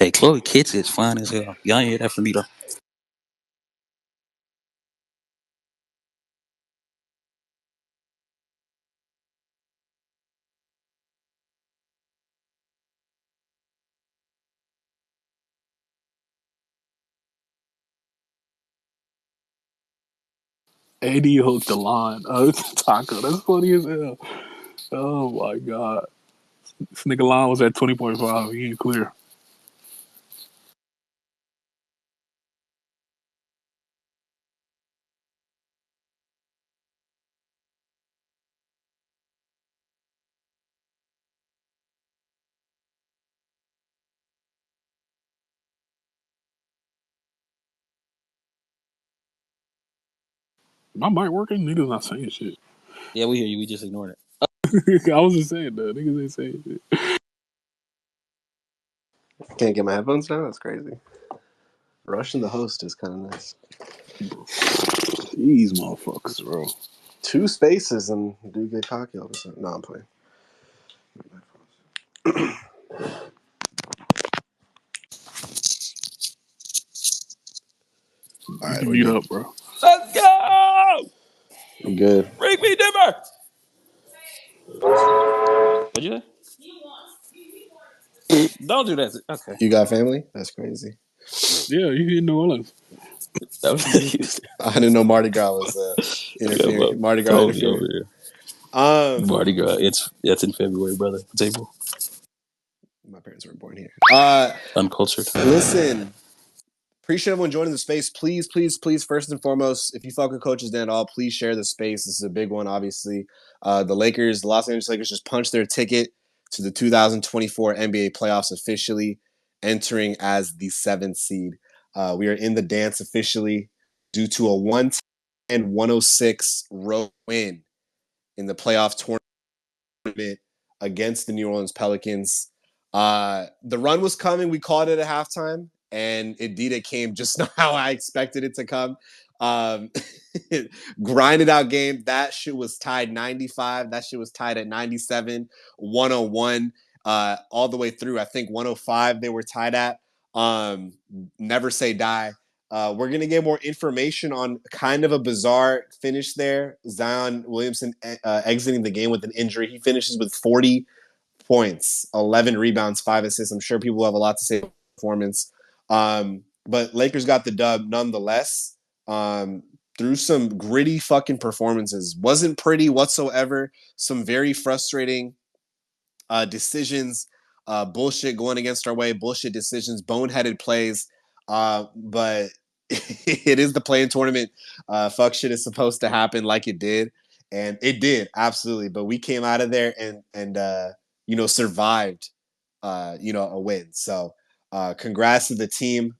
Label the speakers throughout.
Speaker 1: Hey, Chloe Kitts is fine as hell. Y'all ain't hear that from me though.
Speaker 2: AD hooked the line. Taco. That's funny as hell. Oh my god. This nigga line was at 20.5. He ain't clear. My mic working? Niggas not saying shit.
Speaker 1: Yeah, we hear you. We just ignored it.
Speaker 2: I was just saying that. Niggas ain't saying shit.
Speaker 3: I can't get my headphones down. That's crazy. Rushing the host is kind of nice.
Speaker 2: These motherfuckers, bro.
Speaker 3: Two spaces and do get cocky all of a sudden. No, I'm playing. All
Speaker 2: You
Speaker 3: right,
Speaker 2: can
Speaker 3: we're
Speaker 2: mute
Speaker 3: good.
Speaker 2: up, bro.
Speaker 1: Let's go!
Speaker 3: I'm good.
Speaker 1: Bring me dimmer! What'd you say? Don't do that. Okay.
Speaker 3: You got family? That's crazy.
Speaker 2: Yeah, you in New Orleans.
Speaker 1: That was
Speaker 3: I didn't know Mardi Gras was
Speaker 1: Come
Speaker 3: interfering.
Speaker 1: up.
Speaker 3: Mardi Gras
Speaker 1: Told me over
Speaker 3: interfering.
Speaker 1: here.
Speaker 3: Um,
Speaker 1: Mardi Gras. It's in February, brother. It's April.
Speaker 3: my parents weren't born here.
Speaker 1: Uncultured.
Speaker 3: Listen. Appreciate everyone joining the space. Please, please, please, first and foremost, if you fuck with Coaches Dan at all, please share the space. This is a big one, obviously. The Los Angeles Lakers just punched their ticket to the 2024 NBA playoffs officially, entering as the seventh seed. We are in the dance officially due to a 110-106 road win in the playoff tournament against the New Orleans Pelicans. The run was coming. We called it at halftime, and indeed it came just not how I expected it to come. Um, grinded out game. That shit was tied 95. That shit was tied at 97, 101, all the way through. I think 105 they were tied at. Never say die. We're going to get more information on kind of a bizarre finish there. Zion Williamson exiting the game with an injury. He finishes with 40 points, 11 rebounds, 5 assists. I'm sure people have a lot to say about performance. But Lakers got the dub nonetheless. Through some gritty fucking performances. Wasn't pretty whatsoever. Some very frustrating decisions, bullshit going against our way, bullshit decisions, boneheaded plays. But it is the playing tournament. Fuck shit is supposed to happen like it did, and it did absolutely. But we came out of there and survived. A win. So, congrats to the team.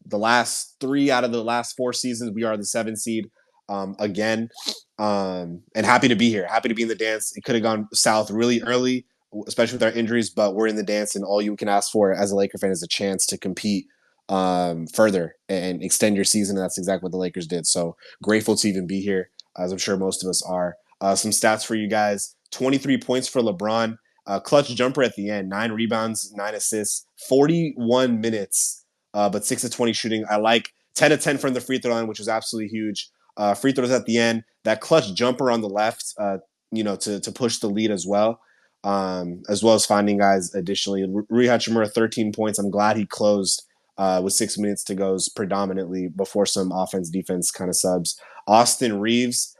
Speaker 3: The last 3 out of the last 4 seasons, we are the 7th seed again. And happy to be here. Happy to be in the dance. It could have gone south really early, especially with our injuries, but we're in the dance, and all you can ask for as a Laker fan is a chance to compete further and extend your season. And that's exactly what the Lakers did. So grateful to even be here, as I'm sure most of us are. Some stats for you guys: 23 points for LeBron. Clutch jumper at the end, 9 rebounds, 9 assists, 41 minutes, but 6 of 20 shooting. I like 10 of 10 from the free throw line, which was absolutely huge. Free throws at the end, that clutch jumper on the left, to push the lead as well as finding guys additionally. Rui Hachimura, 13 points. I'm glad he closed with 6 minutes to go predominantly before some offense, defense kind of subs. Austin Reeves,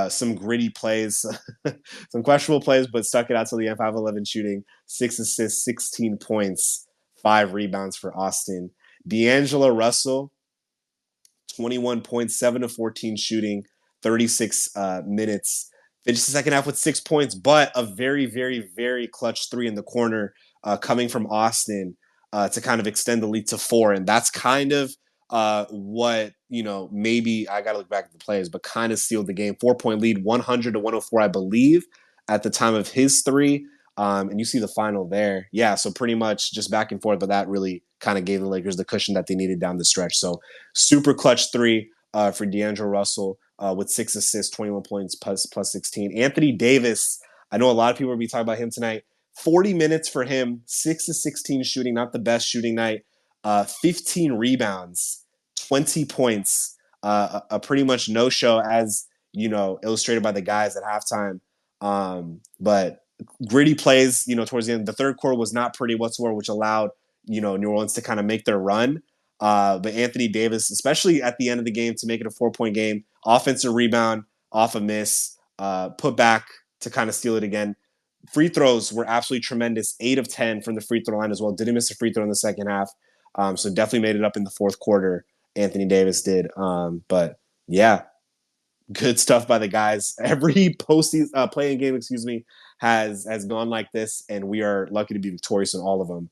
Speaker 3: some gritty plays, some questionable plays, but stuck it out till the end. 5-11 shooting, 6 assists, 16 points, 5 rebounds for Austin. D'Angelo Russell, 21 points, 7 of 14 shooting, 36 minutes. Finished the second half with 6 points, but a very, very, very clutch 3 in the corner coming from Austin to kind of extend the lead to 4. And that's kind of what, maybe I got to look back at the plays, but kind of sealed the game. 4-point lead, 100-104, I believe, at the time of his 3. And you see the final there. Yeah, so pretty much just back and forth, but that really kind of gave the Lakers the cushion that they needed down the stretch. So super clutch 3 for D'Angelo Russell with 6 assists, 21 points plus 16. Anthony Davis, I know a lot of people will be talking about him tonight. 40 minutes for him, 6 to 16 shooting, not the best shooting night. 15 rebounds, 20 points, a pretty much no show as illustrated by the guys at halftime. But gritty plays, towards the end. The third quarter was not pretty whatsoever, which allowed New Orleans to kind of make their run. But Anthony Davis, especially at the end of the game, to make it a 4-point game, offensive rebound off a miss, put back to kind of steal it again. Free throws were absolutely tremendous. 8 of 10 from the free throw line as well. Didn't miss a free throw in the second half. So definitely made it up in the fourth quarter. Anthony Davis did. But yeah, good stuff by the guys. Every postseason playing game, has gone like this, and we are lucky to be victorious in all of them.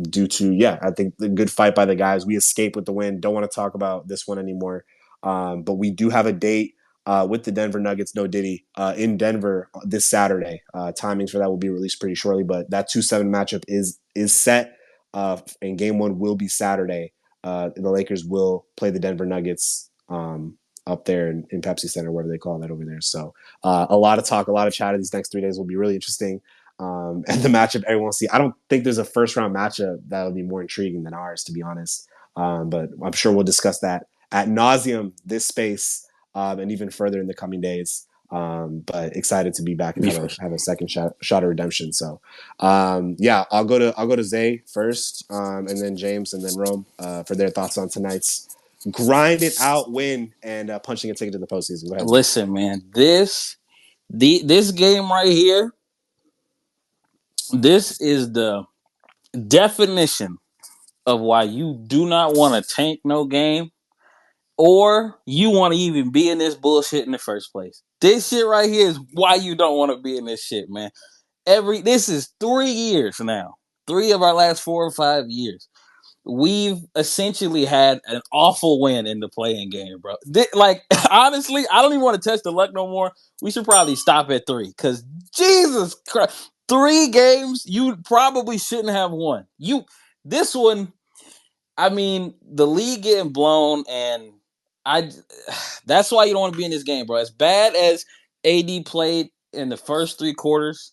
Speaker 3: Due to I think the good fight by the guys. We escaped with the win. Don't want to talk about this one anymore. But we do have a date with the Denver Nuggets, no Diddy, in Denver this Saturday. Timings for that will be released pretty shortly, but that 2-7 matchup is set, and game 1 will be Saturday. The Lakers will play the Denver Nuggets up there in Pepsi Center, whatever they call that over there. So a lot of talk, a lot of chatter these next 3 days will be really interesting. And the matchup everyone will see. I don't think there's a first round matchup that will be more intriguing than ours, to be honest. But I'm sure we'll discuss that ad nauseum this space and even further in the coming days. But excited to be back and have a second shot of redemption. So I'll go to Zay first, and then James, and then Rome for their thoughts on tonight's grind it out win and punching a ticket to the postseason. Go ahead.
Speaker 4: Listen, man, this game right here, this is the definition of why you do not want to tank no game, or you want to even be in this bullshit in the first place. This shit right here is why you don't want to be in this shit, man. This is 3 years now. 3 of our last 4 or 5 years. We've essentially had an awful win in the playing game, bro. Honestly, I don't even want to touch the luck no more. We should probably stop at 3, because Jesus Christ, 3 games you probably shouldn't have won. This one, I mean, the league getting blown, and that's why you don't want to be in this game, bro. As bad as AD played in the first 3 quarters,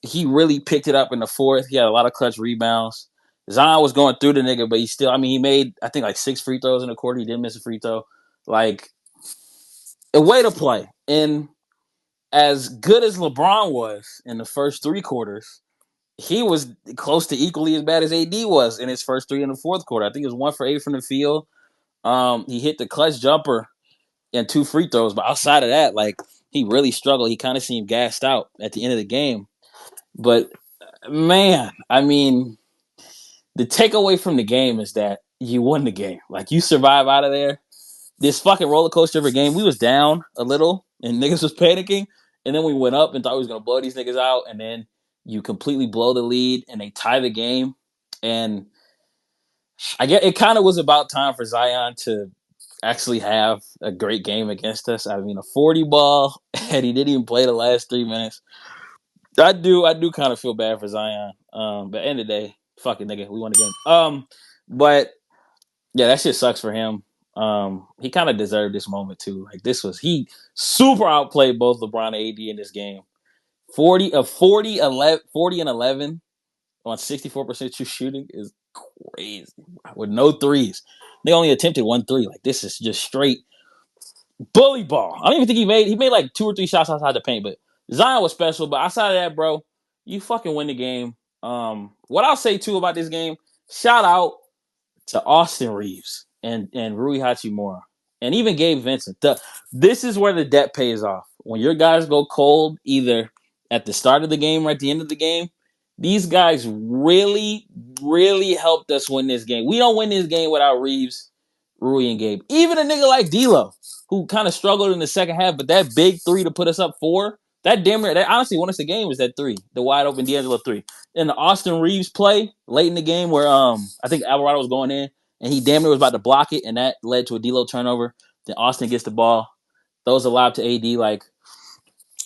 Speaker 4: he really picked it up in the fourth. He had a lot of clutch rebounds. Zion was going through the nigga, but he made, I think, like 6 free throws in the quarter. He didn't miss a free throw. Like, a way to play. And as good as LeBron was in the first 3 quarters, he was close to equally as bad as AD was in his first 3 in the fourth quarter. I think it was 1 for 8 from the field. He hit the clutch jumper and 2 free throws, but outside of that, like, he really struggled. He kind of seemed gassed out at the end of the game. But, man, I mean, the takeaway from the game is that you won the game. Like, you survive out of there. This fucking roller coaster of a game, we was down a little, and niggas was panicking, and then we went up and thought we was going to blow these niggas out, and then you completely blow the lead, and they tie the game. And I guess it kind of was about time for Zion to actually have a great game against us. I mean, a 40 ball, and he didn't even play the last 3 minutes. I do kind of feel bad for Zion. But at the end of the day, fuck it, nigga, we won the game. But yeah, that shit sucks for him. He kind of deserved this moment too. Like, he super outplayed both LeBron and AD in this game. 40 and 11 on 64% true shooting is crazy. With no threes. They only attempted 1 3. Like, this is just straight bully ball. I don't even think he made like 2 or 3 shots outside the paint, but Zion was special. But outside of that, bro, you fucking win the game. What I'll say too about this game, shout out to Austin Reeves and Rui Hachimura and even Gabe Vincent. This is where the debt pays off. When your guys go cold, either at the start of the game or at the end of the game, these guys really, really helped us win this game. We don't win this game without Reeves, Rui, and Gabe. Even a nigga like D'Lo, who kind of struggled in the second half, but that big 3 to put us up 4, that honestly won us the game, was that 3, the wide open D'Angelo 3. And the Austin Reeves play late in the game where I think Alvarado was going in, and he damn near was about to block it, and that led to a D'Lo turnover. Then Austin gets the ball, throws a lob to AD. Like,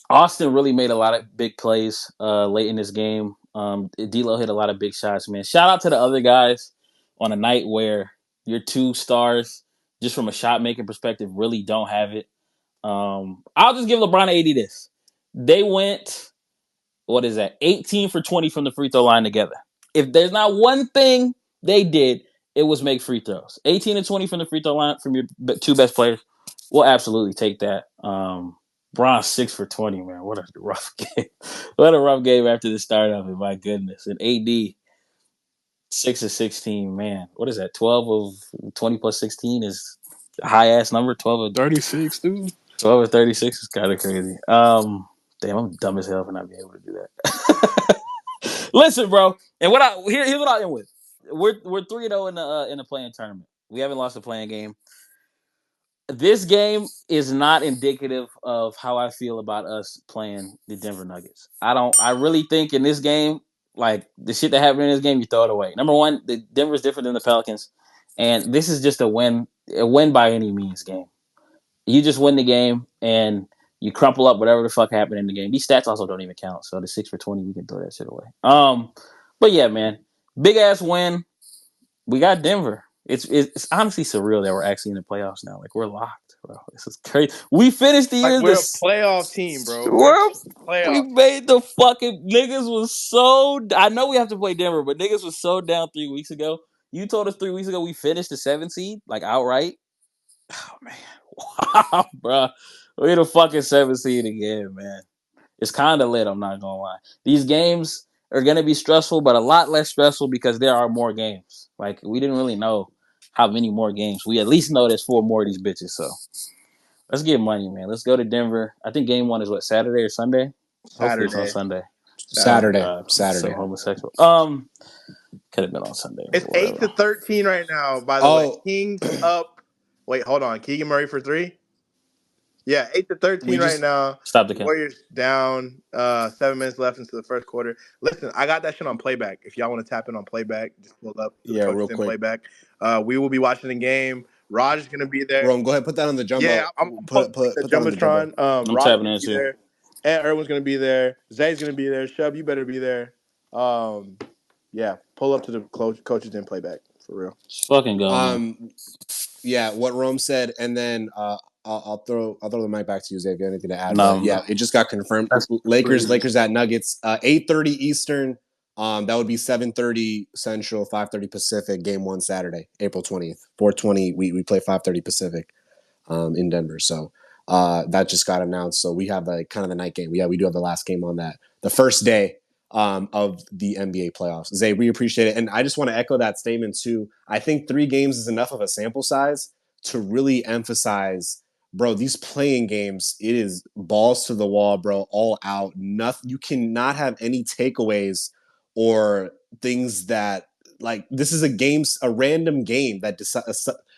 Speaker 4: Austin really made a lot of big plays late in this game. D'Lo hit a lot of big shots, man. Shout out to the other guys on a night where your 2 stars, just from a shot making perspective, really don't have it. I'll just give LeBron and AD this. They went what is that? 18 for 20 from the free throw line together. If there's not one thing they did, it was make free throws. 18 and 20 from the free throw line from your two best players. We'll absolutely take that. Bron 6 for 20, man. What a rough game. What a rough game after the start of it. My goodness. And AD 6 of 16, man. What is that? 12 of 20 plus 16 is a high ass number. 12 of
Speaker 2: 36, dude.
Speaker 4: 12 of 36 is kind of crazy. Damn, I'm dumb as hell for not being able to do that. Listen, bro, and here's what I end with. We're 3-0 in the playing tournament. We haven't lost a playing game. This game is not indicative of how I feel about us playing the Denver Nuggets. I really think in this game, like the shit that happened in this game, you throw it away. Number one, the Denver's different than the Pelicans, and this is just a win by any means game. You just win the game and you crumple up whatever the fuck happened in the game. These stats also don't even count. So the 6 for 20, we can throw that shit away. But yeah, man, big ass win. We got Denver. It's honestly surreal that we're actually in the playoffs now. Like we're locked, bro. This is crazy. We finished the year.
Speaker 5: Like we're a playoff team, bro.
Speaker 4: We made the fucking niggas was so. I know we have to play Denver, but niggas was so down 3 weeks ago. You told us 3 weeks ago we finished the 7th seed, like outright. Oh man, wow, bro. We're the fucking 7th seed again, man. It's kind of lit. I'm not gonna lie. These games are gonna be stressful, but a lot less stressful because there are more games. Like we didn't really know how many more games. We at least know there's 4 more of these bitches. So let's get money, man. Let's go to Denver. I think game 1 is what, Saturday or Sunday? Hopefully it's on Sunday.
Speaker 3: Saturday.
Speaker 4: So homosexual. Could have been on Sunday.
Speaker 5: It's 8-13 right now. By the way, Kings up. Wait, hold on. Keegan Murray for 3. Yeah, 8-13 right now.
Speaker 4: Stop the count.
Speaker 5: Warriors down. 7 minutes left into the first quarter. Listen, I got that shit on playback. If y'all want to tap in on playback, just pull up.
Speaker 3: Real quick.
Speaker 5: Playback. We will be watching the game. Raj is gonna be there.
Speaker 3: Rome, go ahead, put that on the jumbo.
Speaker 5: Yeah, I'm
Speaker 3: put
Speaker 5: the
Speaker 3: Jumbotron.
Speaker 4: I'm
Speaker 5: Raj
Speaker 4: tapping
Speaker 5: gonna
Speaker 4: in
Speaker 5: be there. And Erwin's gonna be there. Zay's gonna be there. Shub, you better be there. Yeah, pull up to the coaches and playback for real.
Speaker 4: Just fucking go.
Speaker 3: Yeah, what Rome said, and then I'll throw the mic back to you, Zay, if you have anything to add.
Speaker 4: No,
Speaker 3: yeah, it just got confirmed. Lakers at Nuggets, 8:30 Eastern. That would be 7:30 Central, 5:30 Pacific. Game 1 Saturday, April 20th, 4:20. We play 5:30 Pacific, in Denver. So that just got announced. So we have the kind of the night game. We do have the last game on that, the first day of the NBA playoffs. Zay, we appreciate it. And I just want to echo that statement too. I think 3 games is enough of a sample size to really emphasize, bro, these playing games, it is balls to the wall, bro, all out. Nothing. You cannot have any takeaways or things that, like, this is a random game that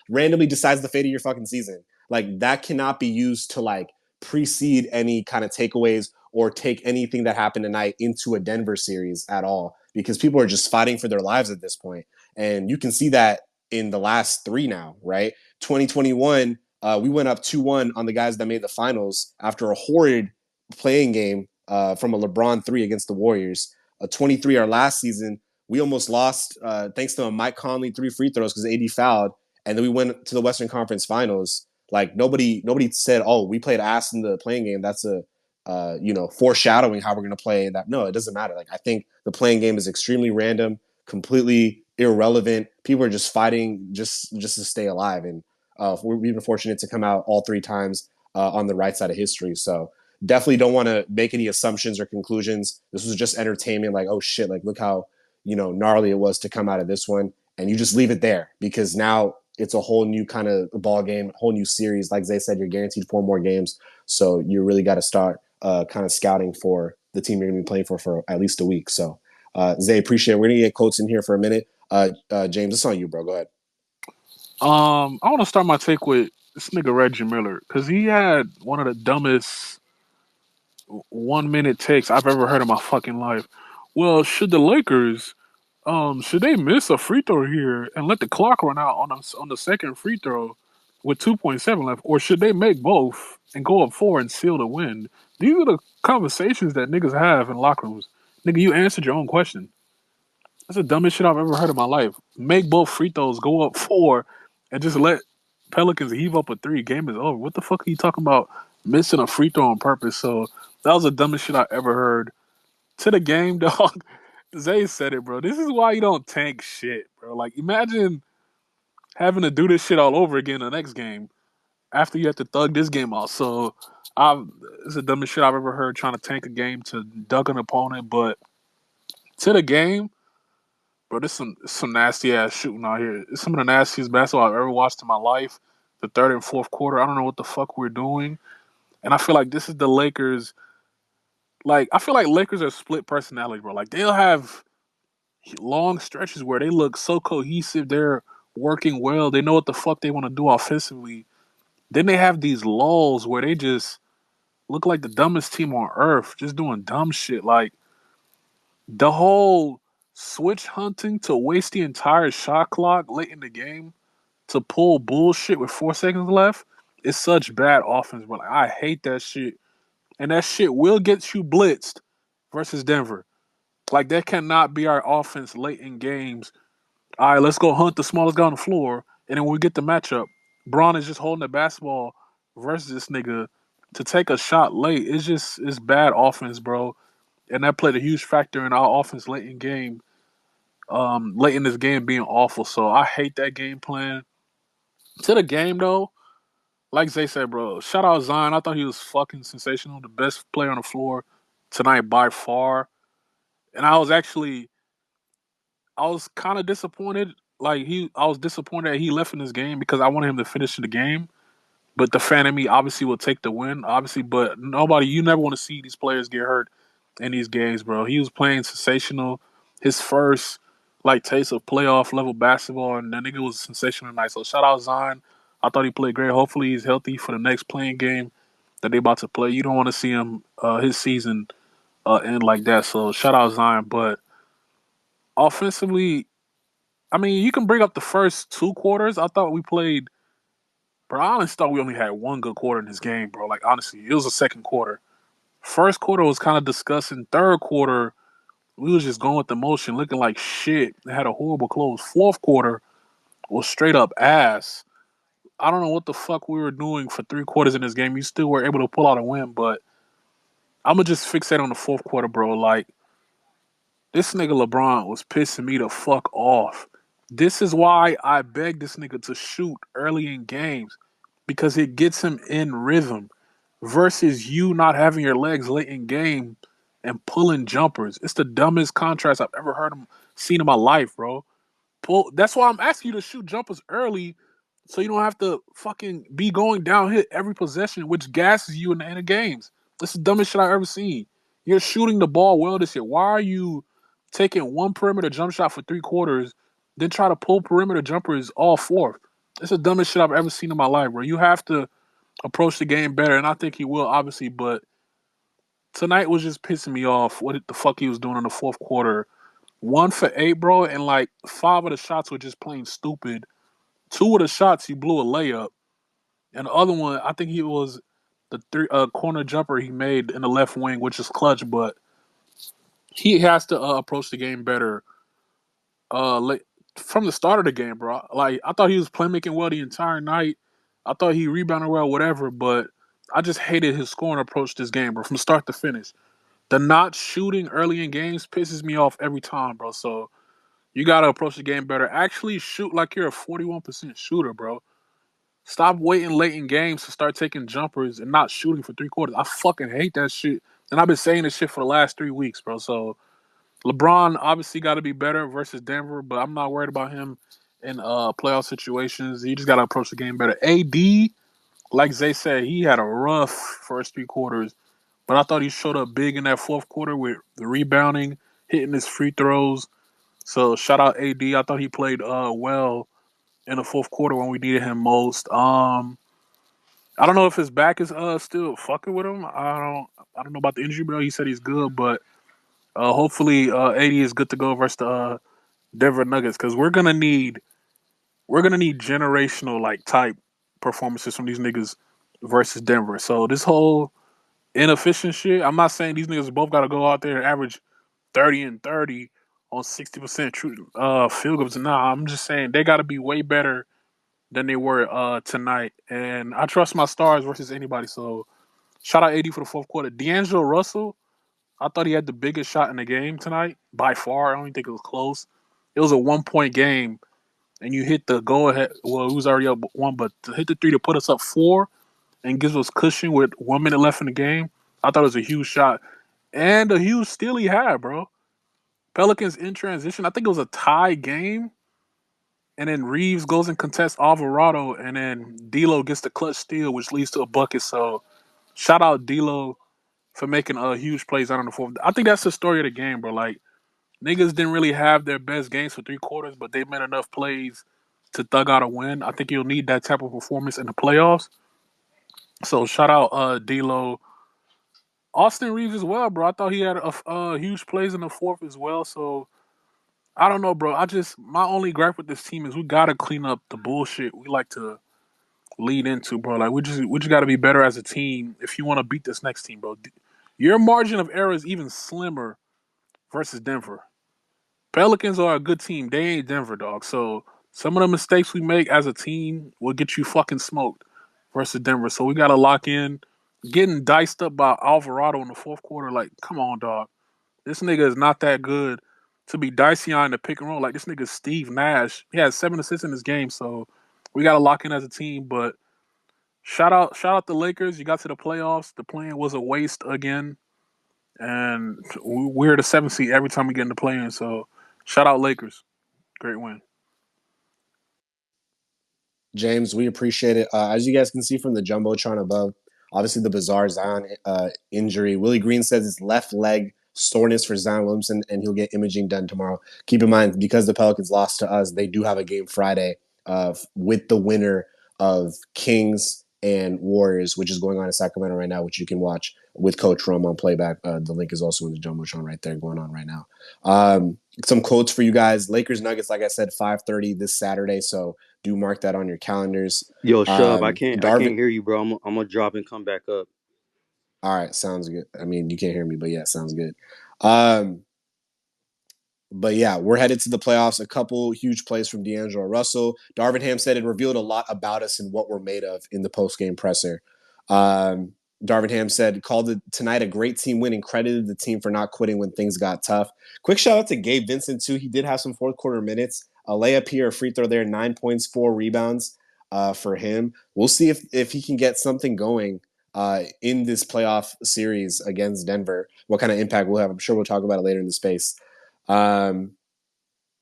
Speaker 3: randomly decides the fate of your fucking season. Like, that cannot be used to, like, precede any kind of takeaways or take anything that happened tonight into a Denver series at all, because people are just fighting for their lives at this point. And you can see that in the last 3 now, right? 2021, we went up 2-1 on the guys that made the finals after a horrid playing game from a LeBron 3 against the Warriors. 23, our last season, we almost lost thanks to a Mike Conley 3 free throws because AD fouled. And then we went to the Western Conference Finals. Like, nobody said, oh, we played ass in the playing game. That's a foreshadowing how we're going to play that. No, it doesn't matter. Like, I think the playing game is extremely random, completely irrelevant. People are just fighting just to stay alive. And we've been fortunate to come out all 3 times on the right side of history. So definitely don't want to make any assumptions or conclusions. This was just entertainment. Like, oh shit, like look how, gnarly it was to come out of this one. And you just leave it there because now it's a whole new kind of ball game, whole new series. Like Zay said, you're guaranteed 4 more games. So you really got to start kind of scouting for the team you're going to be playing for at least a week. So Zay, appreciate it. We're going to get quotes in here for a minute. James, it's on you, bro. Go ahead.
Speaker 2: I want to start my take with this nigga Reggie Miller because he had one of the dumbest 1-minute takes I've ever heard in my fucking life. Well, should the Lakers, should they miss a free throw here and let the clock run out on the second free throw with 2.7 left, or should they make both and go up 4 and seal the win? These are the conversations that niggas have in locker rooms. Nigga, you answered your own question. That's the dumbest shit I've ever heard in my life. Make both free throws, go up 4, and just let Pelicans heave up a 3. Game is over. What the fuck are you talking about missing a free throw on purpose? So that was the dumbest shit I ever heard. To the game, dog. Zay said it, bro. This is why you don't tank shit, bro. Like, imagine having to do this shit all over again the next game after you have to thug this game out. So, it's the dumbest shit I've ever heard trying to tank a game to duck an opponent. But to the game, bro, this some nasty ass shooting out here. It's some of the nastiest basketball I've ever watched in my life. The third and fourth quarter, I don't know what the fuck we're doing, and I feel like this is the Lakers. Like, I feel like Lakers are split personality, bro. Like, they'll have long stretches where they look so cohesive. They're working well. They know what the fuck they want to do offensively. Then they have these lulls where they just look like the dumbest team on earth, just doing dumb shit. Like, the whole switch hunting to waste the entire shot clock late in the game to pull bullshit with 4 seconds left is such bad offense, bro. Like, I hate that shit. And that shit will get you blitzed versus Denver. Like, that cannot be our offense late in games. All right, let's go hunt the smallest guy on the floor. And then when we get the matchup, Braun is just holding the basketball versus this nigga to take a shot late. It's bad offense, bro. And that played a huge factor in our offense late in game. Late in this game being awful. So I hate that game plan. To the game though, like Zay said, bro, shout out Zion. I thought he was fucking sensational. The best player on the floor tonight by far. And I was kind of disappointed. I was disappointed that he left in this game because I wanted him to finish the game. But the fan in me obviously will take the win, obviously. But you never want to see these players get hurt in these games, bro. He was playing sensational. His first taste of playoff level basketball, and that nigga was sensational tonight. So shout out Zion. I thought he played great. Hopefully he's healthy for the next playing game that they about to play. You don't want to see him his season end like that. So shout out Zion. But offensively, I mean, you can bring up the first 2 quarters. I thought we played. Bro, I honestly thought we only had one good quarter in this game, bro. Like, honestly, it was the second quarter. First quarter was kind of disgusting. Third quarter, we was just going with the motion, looking like shit. They had a horrible close. Fourth quarter was straight up ass. I don't know what the fuck we were doing for 3 quarters in this game. You still were able to pull out a win, but I'm going to just fixate on the fourth quarter, bro. Like, this nigga LeBron was pissing me the fuck off. This is why I beg this nigga to shoot early in games because it gets him in rhythm versus you not having your legs late in game and pulling jumpers. It's the dumbest contrast I've ever seen in my life, bro. That's why I'm asking you to shoot jumpers early so you don't have to fucking be going downhill every possession, which gasses you in the end of games. This is the dumbest shit I've ever seen. You're shooting the ball well this year. Why are you taking one perimeter jump shot for 3 quarters, then try to pull perimeter jumpers all fourth? It's the dumbest shit I've ever seen in my life, bro. You have to approach the game better, and I think he will, obviously, but tonight was just pissing me off what the fuck he was doing in the fourth quarter. 1 for 8, bro, and 5 of the shots were just plain stupid. 2 of the shots he blew a layup, and the other one I think he was the corner jumper he made in the left wing, which is clutch. But he has to approach the game better. From the start of the game, bro. Like, I thought he was playmaking well the entire night. I thought he rebounded well, whatever. But I just hated his scoring approach this game, bro, from start to finish. The not shooting early in games pisses me off every time, bro. So you gotta approach the game better. Actually shoot like you're a 41% shooter, bro. Stop waiting late in games to start taking jumpers and not shooting for 3 quarters. I fucking hate that shit. And I've been saying this shit for the last 3 weeks, bro. So LeBron obviously got to be better versus Denver, but I'm not worried about him in playoff situations. He just got to approach the game better. AD, like Zay said, he had a rough first 3 quarters, but I thought he showed up big in that fourth quarter with the rebounding, hitting his free throws. So shout out AD. I thought he played well in the fourth quarter when we needed him most. I don't know if his back is still fucking with him. I don't know about the injury, bro. He said he's good, but hopefully AD is good to go versus the Denver Nuggets because we're gonna need generational type performances from these niggas versus Denver. So this whole inefficient shit, I'm not saying these niggas both gotta go out there and average 30 and 30 on 60% true field goals. Nah, I'm just saying they gotta be way better than they were tonight. And I trust my stars versus anybody. So shout out AD for the fourth quarter. D'Angelo Russell, I thought he had the biggest shot in the game tonight by far. I don't even think it was close. It was a 1 point game, and you hit the go ahead. Well, it was already up one, but to hit the three to put us up 4 and gives us cushion with 1 minute left in the game. I thought it was a huge shot and a huge steal he had, bro. Pelicans in transition. I think it was a tie game, and then Reeves goes and contests Alvarado, and then D'Lo gets the clutch steal, which leads to a bucket. So shout out D'Lo for making huge plays out on the fourth. I think that's the story of the game, bro. Like niggas didn't really have their best games for 3 quarters, but they made enough plays to thug out a win. I think you'll need that type of performance in the playoffs. So shout out D'Lo, Austin Reeves as well, bro. I thought he had a huge plays in the fourth as well. So I don't know, bro. My only gripe with this team is we gotta clean up the bullshit we like to lead into, bro. Like we just gotta be better as a team if you want to beat this next team, bro. Your margin of error is even slimmer versus Denver. Pelicans are a good team. They ain't Denver, dog. So some of the mistakes we make as a team will get you fucking smoked versus Denver. So we gotta lock in. Getting diced up by Alvarado in the fourth quarter, like, come on, dog. This nigga is not that good to be dicey on the pick and roll. Like this nigga Steve Nash. He has 7 assists in this game, so we gotta lock in as a team. But shout out the Lakers. You got to the playoffs. The plan was a waste again. And we're the 7th seed every time we get in the play-in. So shout out Lakers. Great win.
Speaker 3: James, we appreciate it. As you guys can see from the Jumbotron above, obviously the bizarre Zion injury. Willie Green says it's left leg soreness for Zion Williamson, and he'll get imaging done tomorrow. Keep in mind, because the Pelicans lost to us, they do have a game Friday with the winner of Kings and Warriors, which is going on in Sacramento right now, which you can watch with Coach Rome on playback. The link is also in the Jumbotron right there going on right now. Some quotes for you guys. Lakers Nuggets, like I said, 5:30 this Saturday, so do mark that on your calendars.
Speaker 6: Yo, Shub, I can't
Speaker 3: Darvin,
Speaker 6: hear you, bro. I'm gonna drop and come back up.
Speaker 3: all right, sounds good. I mean, you can't hear me, but yeah, sounds good. But yeah, we're headed to the playoffs. A couple huge plays from D'Angelo Russell. Darvin Ham said it revealed a lot about us and what we're made of in the post-game presser. Darvin Ham said, called it tonight a great team win and credited the team for not quitting when things got tough. Quick shout out to Gabe Vincent, too. He did have some fourth quarter minutes. A layup here, a free throw there, 9 points, 4 rebounds for him. We'll see if he can get something going in this playoff series against Denver, what kind of impact we'll have. I'm sure we'll talk about it later in the space. Darvin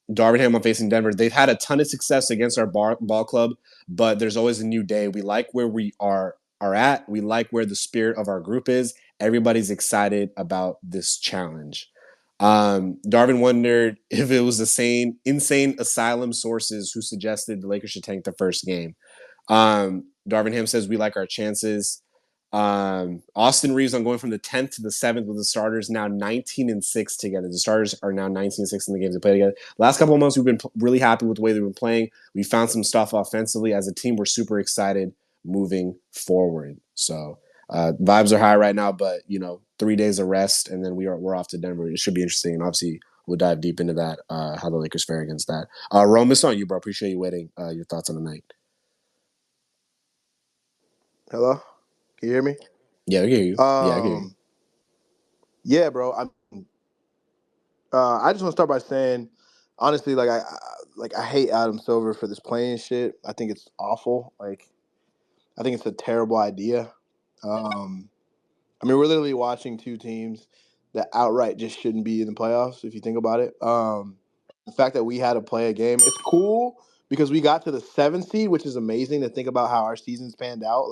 Speaker 3: Ham on facing Denver. They've had a ton of success against our ball club, but there's always a new day. We like where we are at. We like where the spirit of our group is. Everybody's excited about this challenge. Darvin wondered if it was the same insane asylum sources who suggested the Lakers should tank the first game. Darvin Ham says we like our chances. Austin Reeves on going from the 10th to the 7th with the starters now 19-6 together. The starters are now 19-6 in the games they play together. Last couple of months, we've been really happy with the way they've been playing. We found some stuff offensively. As a team, we're super excited moving forward. So vibes are high right now, but 3 days of rest, and then we're off to Denver. It should be interesting, and obviously we'll dive deep into that, how the Lakers fare against that. Rome, it's on you, bro. Appreciate you waiting. Your thoughts on the night.
Speaker 5: Hello? Can you hear me?
Speaker 3: Yeah, I hear you. I hear you.
Speaker 5: Yeah, bro. I just want to start by saying, honestly, I hate Adam Silver for this playing shit. I think it's awful. I think it's a terrible idea. We're literally watching two teams that outright just shouldn't be in the playoffs, if you think about it. The fact that we had to play a game, it's cool because we got to the 7th seed, which is amazing to think about how our season's panned out.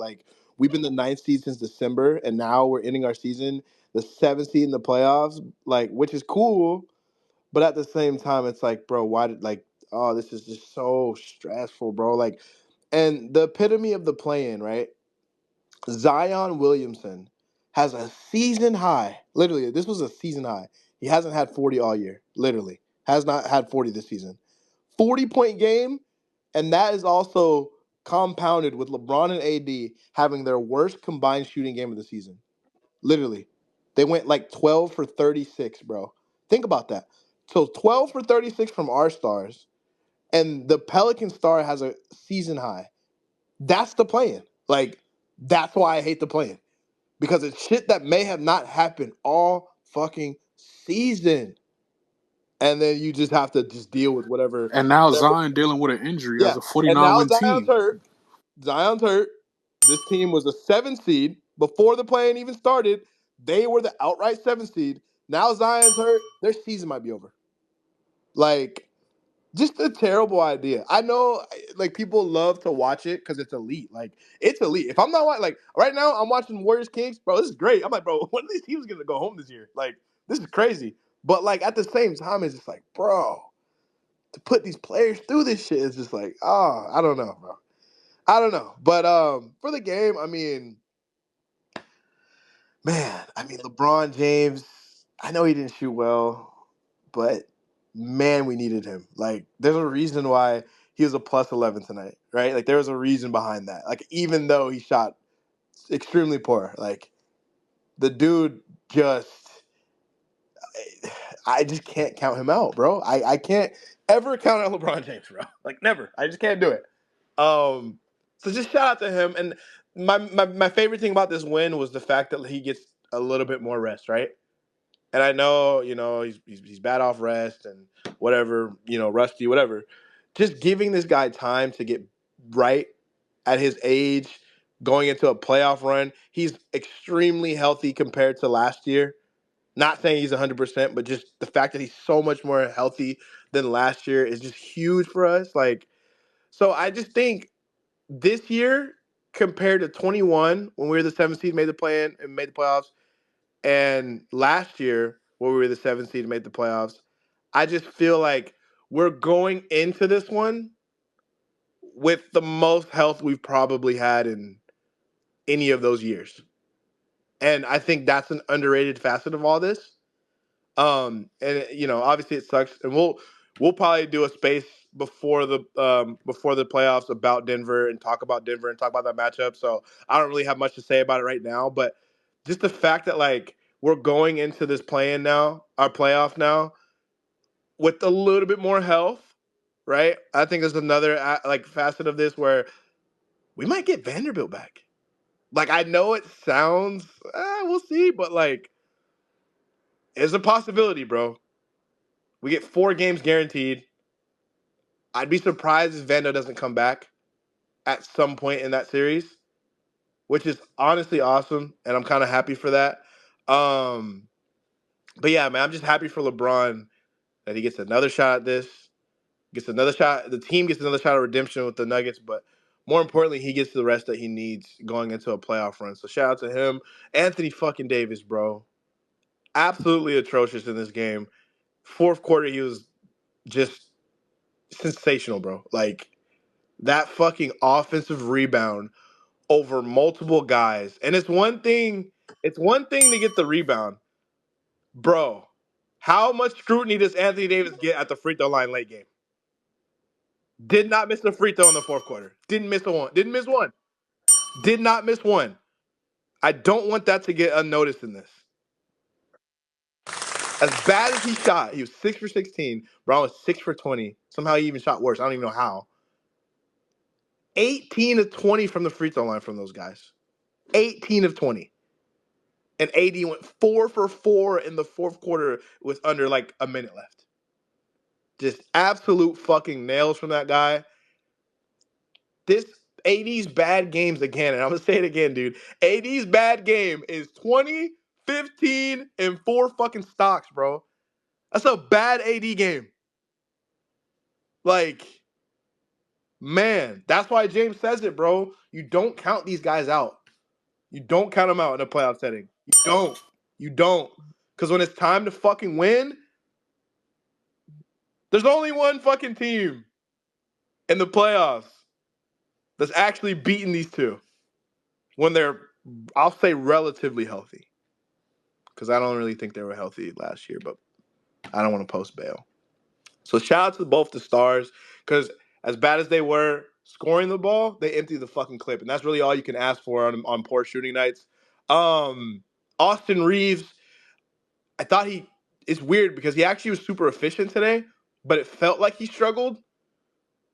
Speaker 5: We've been the 9th seed since December, and now we're ending our season the 7th seed in the playoffs, which is cool. But at the same time, it's bro, why did this is just so stressful, bro. And the epitome of the play-in, right? Zion Williamson has a season high. Literally, this was a season high. He hasn't had 40 all year. Literally, has not had 40 this season. 40-point game, and that is also compounded with LeBron and AD having their worst combined shooting game of the season. Literally, they went 12 for 36, bro. Think about that. So 12 for 36 from our stars, and the Pelican star has a season high. That's the plan. That's why I hate the plan. Because it's shit that may have not happened all fucking season. And then you just have to just deal with whatever.
Speaker 2: And now Zion dealing with an injury as
Speaker 5: Yeah.
Speaker 2: a
Speaker 5: And
Speaker 2: 49
Speaker 5: now
Speaker 2: win team.
Speaker 5: Zion's hurt. This team was a 7 seed. Before the play-in even started, they were the outright 7 seed. Now Zion's hurt. Their season might be over. Like, just a terrible idea. I know, like, people love to watch it because it's elite. Like, it's elite. If I'm not watching, like, right now, I'm watching Warriors Kings. Bro, this is great. I'm like, bro, when are these teams going to go home this year? Like, this is crazy. But, like, at the same time, it's just like, bro, to put these players through this shit is just like, oh, I don't know, bro. I don't know. But for the game, I mean, man, LeBron James, I know he didn't shoot well, but man, we needed him. Like, there's a reason why he was a plus 11 tonight, right? Like, there was a reason behind that. Like, even though he shot extremely poor, like, the dude just, I just can't count him out, bro. I can't ever count out LeBron James, bro. Like, never. I just can't do it. So just shout out to him. And my favorite thing about this win was the fact that he gets a little bit more rest, right? And I know, he's bad off rest and whatever, rusty, whatever. Just giving this guy time to get right at his age, going into a playoff run. He's extremely healthy compared to last year. Not saying he's 100%, but just the fact that he's so much more healthy than last year is just huge for us. Like, so I just think this year compared to 21 when we were the 7th seed, made the play-in and made the playoffs, and last year when we were the 7th seed and made the playoffs, I just feel like we're going into this one with the most health we've probably had in any of those years. And I think that's an underrated facet of all this. And obviously it sucks, and we'll probably do a space before the playoffs about Denver and talk about that matchup. So I don't really have much to say about it right now, but just the fact that, like, we're going into this our playoff now with a little bit more health, right? I think there's another like facet of this where we might get Vanderbilt back. Like, I know it sounds, we'll see, but like, it's a possibility, bro. We get 4 games guaranteed. I'd be surprised if Vando doesn't come back at some point in that series, which is honestly awesome, and I'm kind of happy for that. But yeah, man, I'm just happy for LeBron that he gets another shot at this, gets another shot. The team gets another shot of redemption with the Nuggets, but more importantly, he gets the rest that he needs going into a playoff run. So shout out to him. Anthony fucking Davis, bro. Absolutely atrocious in this game. Fourth quarter, he was just sensational, bro. Like, that fucking offensive rebound over multiple guys. And it's one thing to get the rebound. Bro, how much scrutiny does Anthony Davis get at the free throw line late game? Did not miss a free throw in the fourth quarter. Didn't miss one. Did not miss one. I don't want that to get unnoticed in this. As bad as he shot, he was 6 for 16. Brown was 6 for 20. Somehow he even shot worse. I don't even know how. 18 of 20 from the free throw line from those guys. 18 of 20. And AD went 4 for 4 in the fourth quarter with under like a minute left. Just absolute fucking nails from that guy. This AD's bad games again, and I'm going to say it again, dude. AD's bad game is 20, 15, and 4 fucking stocks, bro. That's a bad AD game. Like, man, that's why James says it, bro. You don't count these guys out. You don't count them out in a playoff setting. You don't. Because when it's time to fucking win, there's only one fucking team in the playoffs that's actually beaten these two when they're, I'll say, relatively healthy. Because I don't really think they were healthy last year, but I don't want to post bail. So shout out to both the stars, because as bad as they were scoring the ball, they emptied the fucking clip. And that's really all you can ask for on poor shooting nights. Austin Reeves, I thought it's weird because he actually was super efficient today, but it felt like he struggled.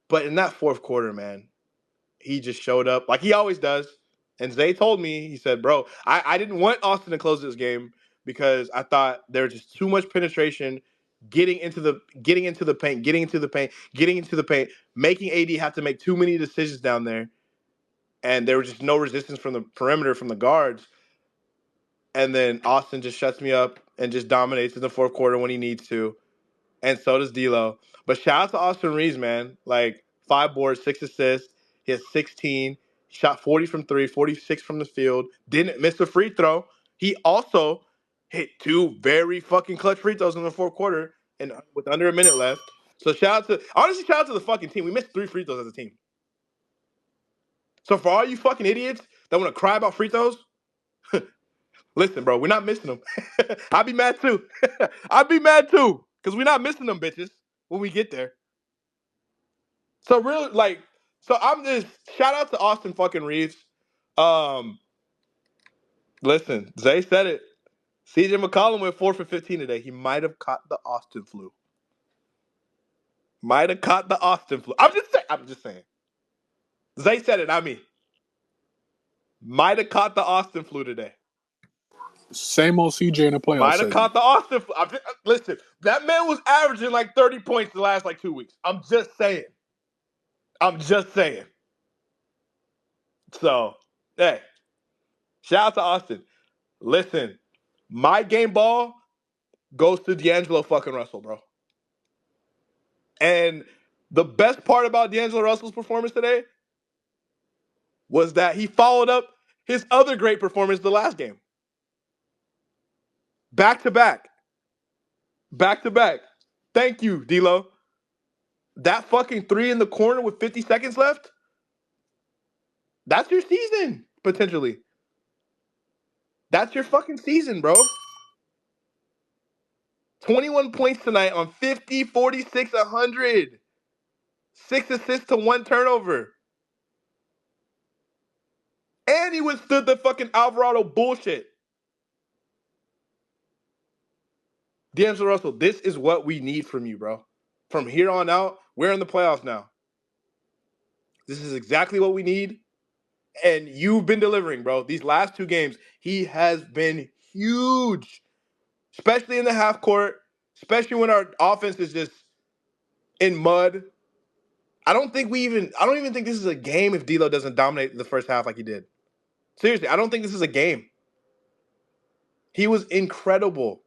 Speaker 5: But in that fourth quarter, man, he just showed up like he always does. And Zay told me, he said, bro, I didn't want Austin to close this game, because I thought there was just too much penetration, getting into the paint, making AD have to make too many decisions down there, and there was just no resistance from the perimeter from the guards. And then Austin just shuts me up and just dominates in the fourth quarter when he needs to. And so does D'Lo. But shout out to Austin Reeves, man. Like 5 boards, 6 assists. He has 16. He shot 40 from 3, 46 from the field. Didn't miss a free throw. He also hit 2 very fucking clutch free throws in the fourth quarter and with under a minute left. So shout out to the fucking team. We missed 3 free throws as a team. So for all you fucking idiots that want to cry about free throws, listen, bro, we're not missing them. I'd be mad too. Because we're not missing them bitches when we get there. So really, I'm just shout out to Austin fucking Reeves. Listen, Zay said it. CJ McCollum went 4 for 15 today. He might have caught the Austin flu. I'm just saying. Zay said it, not me. Might have caught the Austin flu today.
Speaker 2: Same old CJ in the playoffs.
Speaker 5: Might have caught the Austin flu. Listen, that man was averaging like 30 points the last 2 weeks. I'm just saying. So, hey, shout out to Austin. Listen, my game ball goes to D'Angelo fucking Russell, bro. And the best part about D'Angelo Russell's performance today was that he followed up his other great performance the last game. Back to back. Thank you, D'Lo. That fucking 3 in the corner with 50 seconds left, that's your season, potentially. That's your fucking season, bro. 21 points tonight on 50, 46, 100. 6 assists to 1 turnover. And he withstood the fucking Alvarado bullshit. D'Angelo Russell, this is what we need from you, bro. From here on out, we're in the playoffs now. This is exactly what we need. And you've been delivering, bro. These last 2 games, he has been huge. Especially in the half court. Especially when our offense is just in mud. I don't even think this is a game if D'Lo doesn't dominate the first half like he did. Seriously, I don't think this is a game. He was incredible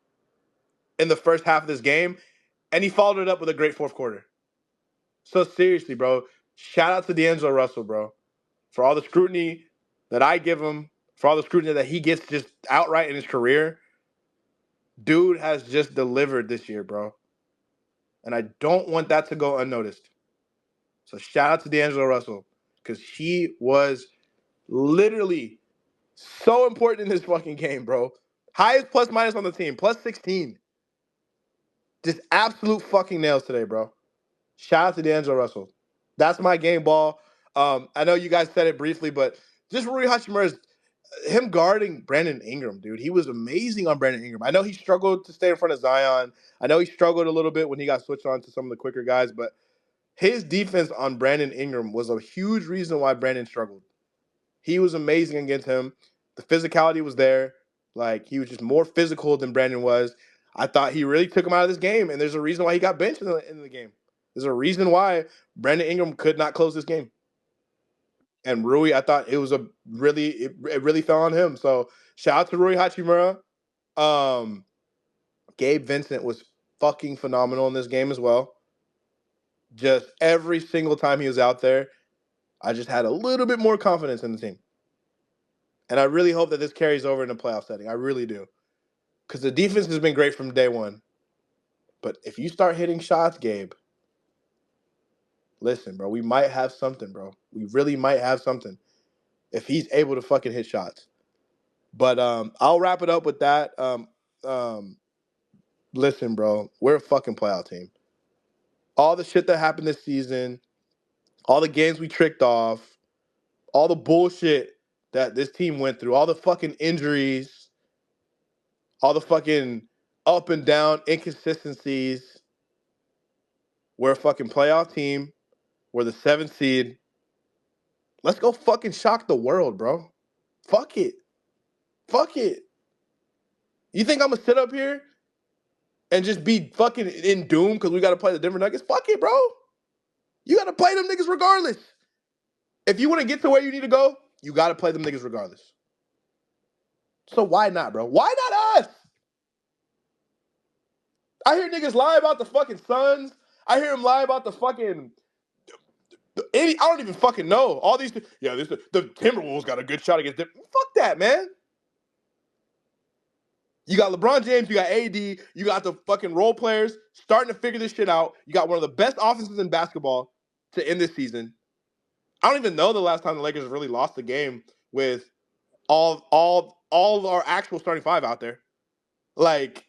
Speaker 5: in the first half of this game, and he followed it up with a great fourth quarter. So seriously, bro, shout out to D'Angelo Russell, bro, for all the scrutiny that I give him, for all the scrutiny that he gets just outright in his career. Dude has just delivered this year, bro. And I don't want that to go unnoticed. So shout out to D'Angelo Russell because he was literally so important in this fucking game, bro. Highest plus minus on the team, plus 16. Just absolute fucking nails today, bro. Shout out to D'Angelo Russell. That's my game ball. I know you guys said it briefly, but just Rui Hachimura's him guarding Brandon Ingram, dude. He was amazing on Brandon Ingram. I know he struggled to stay in front of Zion. I know he struggled a little bit when he got switched on to some of the quicker guys, but his defense on Brandon Ingram was a huge reason why Brandon struggled. He was amazing against him. The physicality was there. Like, he was just more physical than Brandon was. I thought he really took him out of this game, and there's a reason why he got benched in the game. There's a reason why Brandon Ingram could not close this game. And Rui, I thought it was it really fell on him. So shout out to Rui Hachimura. Gabe Vincent was fucking phenomenal in this game as well. Just every single time he was out there, I just had a little bit more confidence in the team. And I really hope that this carries over in a playoff setting. I really do. Because the defense has been great from day one. But if you start hitting shots, Gabe, listen, bro, we might have something, bro. We really might have something if he's able to fucking hit shots. But I'll wrap it up with that. Listen, bro, we're a fucking playoff team. All the shit that happened this season, all the games we tricked off, all the bullshit that this team went through, all the fucking injuries, all the fucking up and down inconsistencies. We're a fucking playoff team. We're the 7th seed. Let's go fucking shock the world, bro. Fuck it. You think I'm gonna sit up here and just be fucking in doom because we got to play the Denver Nuggets? Fuck it, bro. You got to play them niggas regardless. If you want to get to where you need to go, you got to play them niggas regardless. So why not, bro? Why not us? I hear niggas lie about the fucking Suns. I hear them lie about the fucking. I don't even fucking know. All these. Yeah, the Timberwolves got a good shot against them. Fuck that, man. You got LeBron James, you got AD, you got the fucking role players starting to figure this shit out. You got one of the best offenses in basketball to end this season. I don't even know the last time the Lakers really lost a game with all of our actual starting five out there. Like,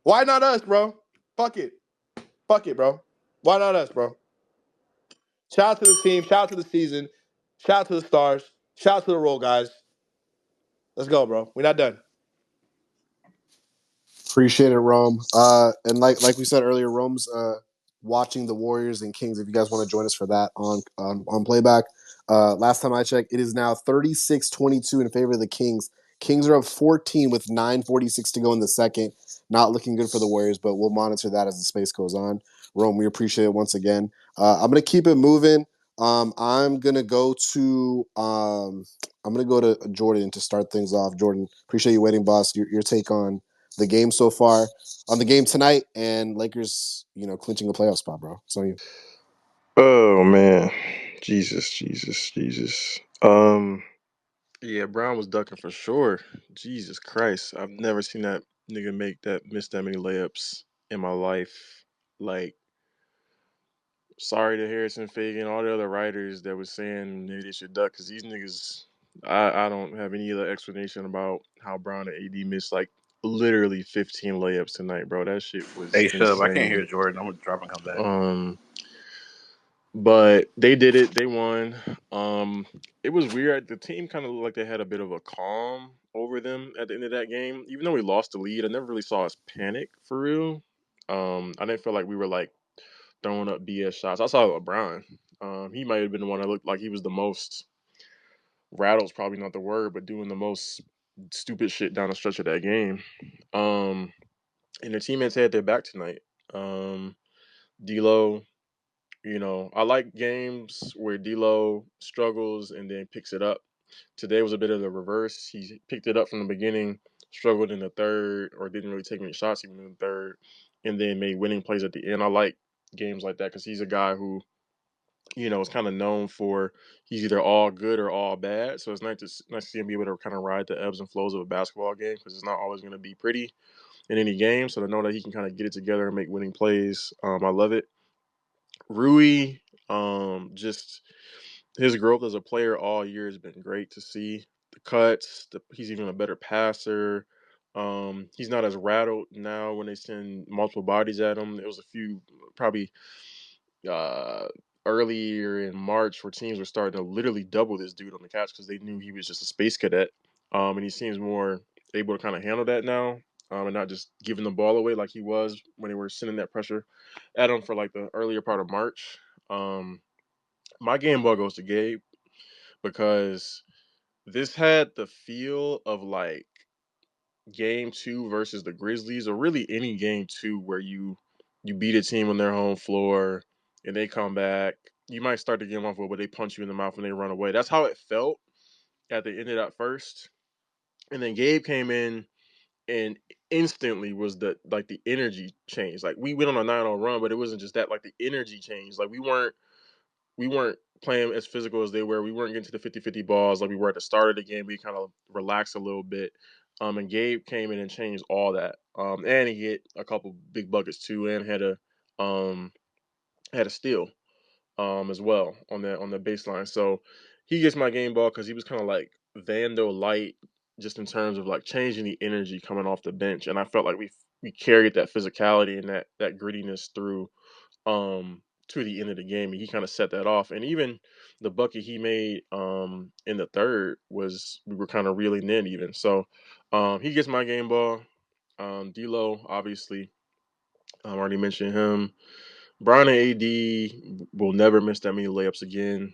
Speaker 5: why not us, bro? Fuck it. Fuck it, bro. Why not us, bro? Shout out to the team. Shout out to the season. Shout out to the stars. Shout out to the role guys. Let's go, bro. We're not done.
Speaker 3: Appreciate it, Rome. And like we said earlier, Rome's watching the Warriors and Kings. If you guys want to join us for that on playback. Last time I checked, it is now 36-22 in favor of the Kings. Kings are up 14 with 9:46 to go in the second. Not looking good for the Warriors, but we'll monitor that as the space goes on. Rome, we appreciate it once again. I'm gonna keep it moving. I'm gonna go to Jordan to start things off. Jordan, appreciate you waiting, boss. Your take on the game so far, on the game tonight, and Lakers, clinching a playoff spot, bro. So you.
Speaker 7: Oh man, Jesus. Yeah, Brown was ducking for sure. Jesus Christ, I've never seen that nigga miss that many layups in my life. Like, sorry to Harrison Fagan, all the other writers that was saying maybe they should duck because these niggas. I don't have any other explanation about how Brown and AD missed like literally 15 layups tonight, bro. That shit was
Speaker 8: Hey, Shub, I can't hear
Speaker 7: insane.
Speaker 8: Jordan. I'm gonna drop and come back.
Speaker 7: But they did it. They won. It was weird. The team kind of looked like they had a bit of a calm over them at the end of that game. Even though we lost the lead, I never really saw us panic for real. I didn't feel like we were like throwing up BS shots. I saw LeBron. He might have been the one that looked like he was the most rattled's probably not the word, but doing the most stupid shit down the stretch of that game. And their teammates had their back tonight. D'Lo. I like games where D'Lo struggles and then picks it up. Today was a bit of the reverse. He picked it up from the beginning, struggled in the third, or didn't really take many shots even in the third, and then made winning plays at the end. I like games like that because he's a guy who, is kind of known for he's either all good or all bad. So it's nice to see him be able to kind of ride the ebbs and flows of a basketball game because it's not always going to be pretty in any game. So to know that he can kind of get it together and make winning plays, I love it. Rui, just his growth as a player all year has been great to see. The cuts, he's even a better passer. He's not as rattled now when they send multiple bodies at him. There was a few probably uh, earlier in March where teams were starting to literally double this dude on the catch because they knew he was just a space cadet. And he seems more able to kind of handle that now. And not just giving the ball away like he was when they were sending that pressure at him for like the earlier part of March. My game ball goes to Gabe because this had the feel of like game two versus the Grizzlies, or really any game two where you beat a team on their home floor and they come back. You might start the game off well, but they punch you in the mouth and they run away. That's how it felt at the end of that first. And then Gabe came in and instantly was the energy change. Like we went on a 9-0 run, but it wasn't just that. Like the energy changed. Like we weren't playing as physical as they were. We weren't getting to the 50-50 balls like we were at the start of the game. We kind of relaxed a little bit. And Gabe came in and changed all that. And he hit a couple big buckets too, and had a steal as well on the baseline. So he gets my game ball because he was kind of like Vando light, just in terms of like changing the energy coming off the bench. And I felt like we carried that physicality and that grittiness through to the end of the game, and he kind of set that off. And even the bucket he made in the third was we were kind of reeling in even. So he gets my game ball. D'Lo, obviously, I already mentioned him. Brian and AD will never miss that many layups again.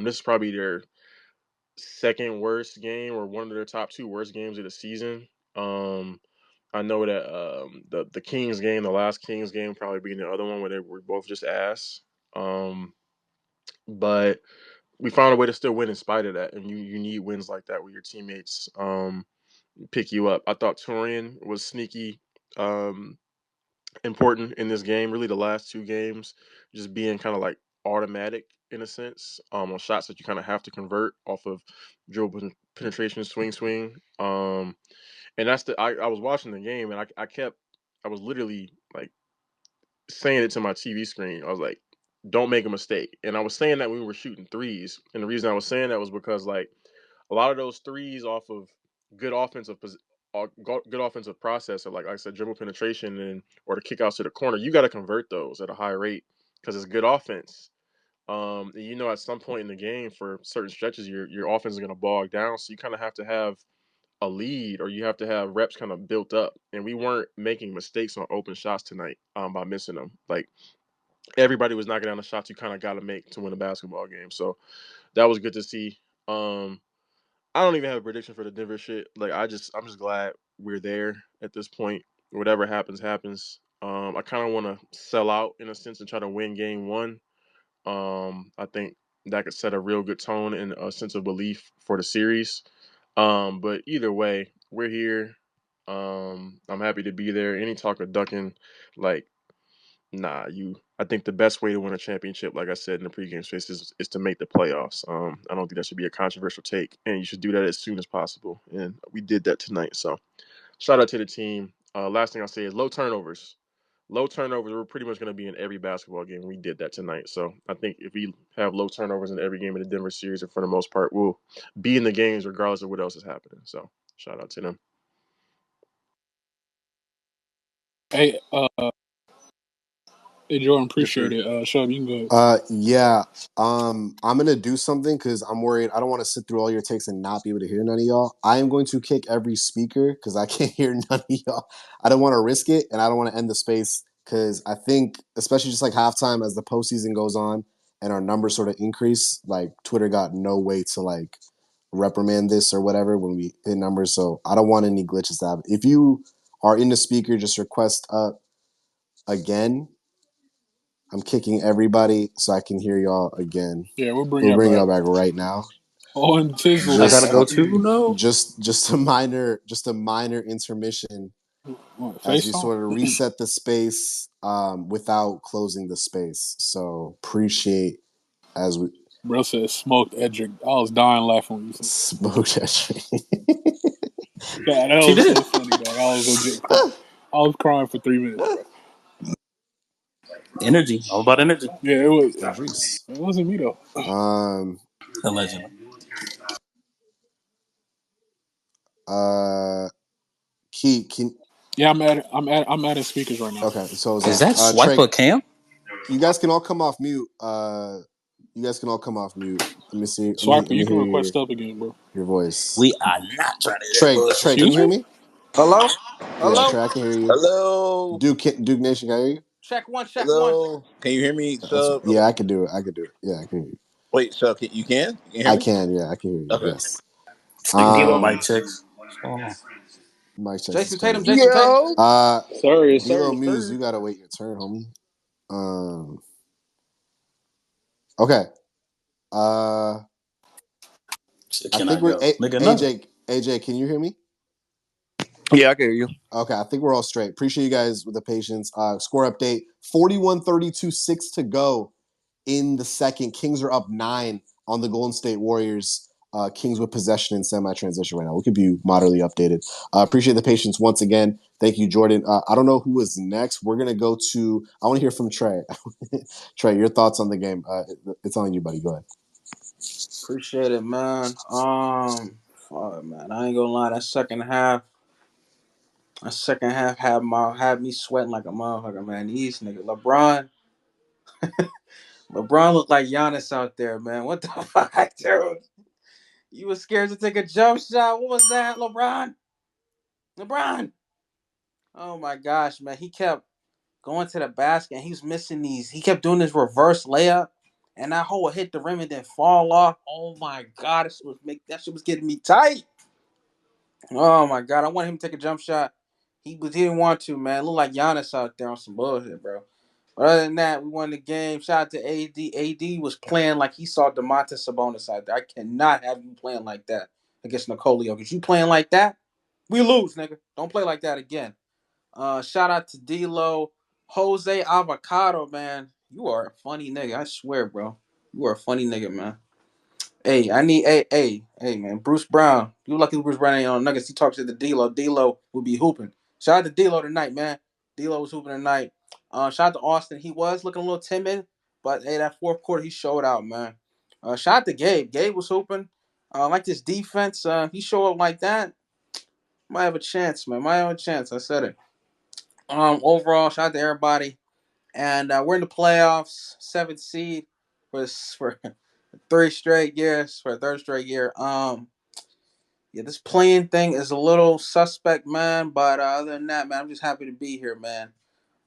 Speaker 7: This is probably their second worst game or one of their top two worst games of the season. Um, I know that the Kings game, the last Kings game, probably being the other one where they were both just ass. But we found a way to still win in spite of that, and you need wins like that where your teammates pick you up. I thought Torian was sneaky important in this game. Really, the last two games just being kind of like automatic in a sense on shots that you kind of have to convert off of dribble penetration, swing. And that's I was watching the game and I was literally like saying it to my TV screen. I was like, don't make a mistake. And I was saying that when we were shooting threes. And the reason I was saying that was because like a lot of those threes off of good offensive good offensive process of like I said, dribble penetration and or the kickouts to the corner, you got to convert those at a high rate because it's good offense. And you know, at some point in the game, for certain stretches, your offense is going to bog down, so you kind of have to have a lead or you have to have reps kind of built up. And we weren't making mistakes on open shots tonight by missing them. Like everybody was knocking down the shots you kind of got to make to win a basketball game. So that was good to see. I don't even have a prediction for the Denver shit. Like I'm just glad we're there at this point. Whatever happens, happens. I kind of want to sell out in a sense and try to win game one. I think that could set a real good tone and a sense of belief for the series. But either way, we're here. I'm happy to be there. Any talk of ducking, like, nah, I think the best way to win a championship, like I said in the pregame space, is to make the playoffs. I don't think that should be a controversial take, and you should do that as soon as possible. And we did that tonight. So shout out to the team. Last thing I'll say is low turnovers. Low turnovers, we're pretty much going to be in every basketball game. We did that tonight. So I think if we have low turnovers in every game in the Denver series, and for the most part, we'll be in the games regardless of what else is happening. So shout out to them.
Speaker 2: Hey, Jordan,
Speaker 7: Yes,
Speaker 2: appreciate
Speaker 7: sir.
Speaker 2: it. Shub, you can go.
Speaker 3: Yeah. I'm gonna do something because I'm worried. I don't want to sit through all your takes and not be able to hear none of y'all. I am going to kick every speaker because I can't hear none of y'all. I don't want to risk it, and I don't want to end the space because I think, especially just like halftime as the postseason goes on and our numbers sort of increase, like Twitter got no way to like reprimand this or whatever when we hit numbers. So I don't want any glitches to happen. If you are in the speaker, just request up again. I'm kicking everybody so I can hear y'all again.
Speaker 2: Yeah, we'll bring
Speaker 3: We'll
Speaker 2: y'all
Speaker 3: bring
Speaker 2: back.
Speaker 3: y'all back right now.
Speaker 2: Oh, and Tizzle.
Speaker 1: I gotta
Speaker 3: Just
Speaker 1: go
Speaker 2: Happy
Speaker 1: too. No.
Speaker 3: just a minor intermission as we
Speaker 2: FaceTime?
Speaker 3: sort of reset the space without closing the space. So appreciate as we
Speaker 2: Bro said smoked Edric. I was dying laughing when you said that.
Speaker 3: smoke that shit.
Speaker 2: God, that
Speaker 1: She
Speaker 2: was
Speaker 1: did.
Speaker 2: so funny, dog. I was legit crying. I was crying for 3 minutes, bro.
Speaker 1: Energy. All about energy.
Speaker 2: Yeah, it was.
Speaker 3: Idris.
Speaker 2: It wasn't me though.
Speaker 3: Um
Speaker 1: Allegedly.
Speaker 3: uh Key can
Speaker 2: Yeah, I'm adding speakers right now.
Speaker 3: okay, so is
Speaker 1: Is
Speaker 3: that
Speaker 1: that swipe
Speaker 3: Trey,
Speaker 1: a cam?
Speaker 3: you guys can all come off mute. You guys can all come off mute. Let me see.
Speaker 2: Swiper,
Speaker 3: Let
Speaker 2: you
Speaker 3: me
Speaker 2: can
Speaker 3: hear
Speaker 2: request up again, bro.
Speaker 3: your voice.
Speaker 1: We are not trying to do that
Speaker 3: Trey,
Speaker 1: bullshit.
Speaker 3: can you
Speaker 2: Excuse
Speaker 3: hear
Speaker 2: me?
Speaker 3: me?
Speaker 8: Hello?
Speaker 3: Yeah,
Speaker 8: Hello?
Speaker 3: Trey, I can hear you.
Speaker 8: Hello?
Speaker 3: Duke Nation, can I hear you?
Speaker 8: Check one, check one. Hello? Can you hear me, Sub?
Speaker 3: Yeah, I can do it. I can do it. Yeah, I can hear you.
Speaker 8: Wait, Sub, you can? You can hear
Speaker 3: I
Speaker 8: me?
Speaker 3: can. Yeah, I can hear you.
Speaker 8: Okay.
Speaker 3: Yes.
Speaker 1: This nigga doing
Speaker 8: D'Lo?
Speaker 1: mic
Speaker 3: Um,
Speaker 1: checks. What's going on?
Speaker 3: Mike checks is
Speaker 8: Jason Tatum,
Speaker 3: crazy.
Speaker 8: Jason Tatum.
Speaker 5: Yo,
Speaker 2: Sir, yes, sir,
Speaker 3: D'Lo
Speaker 2: yes,
Speaker 3: Muse,
Speaker 2: sir.
Speaker 3: you gotta wait your turn, homie. Okay. Uh,
Speaker 1: Shit,
Speaker 3: I
Speaker 1: can
Speaker 3: think
Speaker 1: I
Speaker 3: we're
Speaker 1: go? Nigga, no.
Speaker 3: AJ. Can you hear me?
Speaker 8: Yeah, I can hear you.
Speaker 3: Okay, I think we're all straight. Appreciate you guys with the patience. Score update 41-32, 6 to go in the second. Kings are up 9 on the Golden State Warriors. Kings with possession in semi-transition right now. We could be moderately updated. Appreciate the patience once again. Thank you, Jordan. I don't know who is next. We're going to go to, I want to hear from Trey. Trey, your thoughts on the game. It's on you, buddy. Go ahead.
Speaker 8: Appreciate it, man. Fuck, man. I ain't gonna lie. That second half had me sweating like a motherfucker, man. These niggas, LeBron looked like Giannis out there, man. What the fuck, dude? You was scared to take a jump shot. What was that, LeBron? LeBron. Oh my gosh, man. He kept going to the basket and he was missing these. He kept doing this reverse layup. And that hole would hit the rim and then fall off. Oh my god, that shit was getting me tight. Oh my god, I want him to take a jump shot. He didn't want to, man. Look like Giannis out there on some bullshit, bro. But other than that, we won the game. Shout out to AD. AD was playing like he saw Domantas Sabonis out there. I cannot have you playing like that against Nicolio. Because you playing like that, we lose, nigga. Don't play like that again. Shout out to D-Lo. Jose Avocado, man. You are a funny nigga. I swear, bro. You are a funny nigga, man. Hey, I need hey, man. Bruce Brown. You lucky Bruce Brown ain't on Nuggets. He talks to the D-Lo. D-Lo will be hooping. Shout out to D-Lo tonight, man. D-Lo was hooping tonight. Shout out to Austin. He was looking a little timid, but hey, that fourth quarter he showed out, man. Shout out to Gabe. Gabe was hooping. Like this defense. He showed up like that. Might have a chance, man. Might have a chance. I said it. Overall, shout out to everybody. And we're in the playoffs, seventh seed for 3 straight years, for a third straight year. Yeah, this playing thing is a little suspect, man. But other than that, man, I'm just happy to be here, man.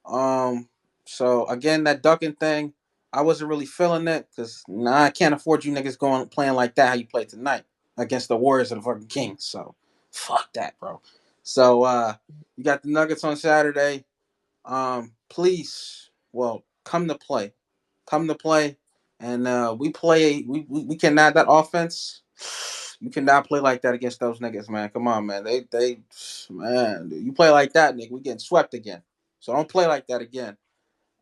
Speaker 8: Um, so again, that ducking thing, I wasn't really feeling it because I can't afford you niggas going playing like that how you played tonight against the Warriors of the fucking Kings. So fuck that, bro. So you got the Nuggets on Saturday. Please, well, come to play, and we play. We cannot that offense. You cannot play like that against those niggas, man. Come on, man. They man. You play like that, nigga, we getting swept again. So don't play like that again.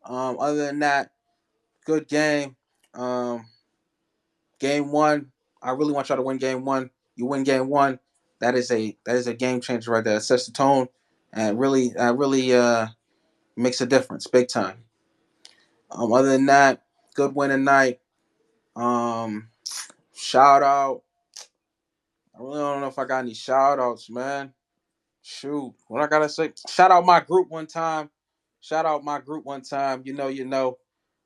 Speaker 8: Other than that, good game. Game one. I really want y'all to win game one. You win game one. That is a game changer right there. It sets the tone, and really makes a difference, big time. Other than that, good win tonight. Um, Shout out. I really don't know if I got any shout outs, man. Shoot. What I gotta say? Shout out my group one time. Shout out my group one time. You know.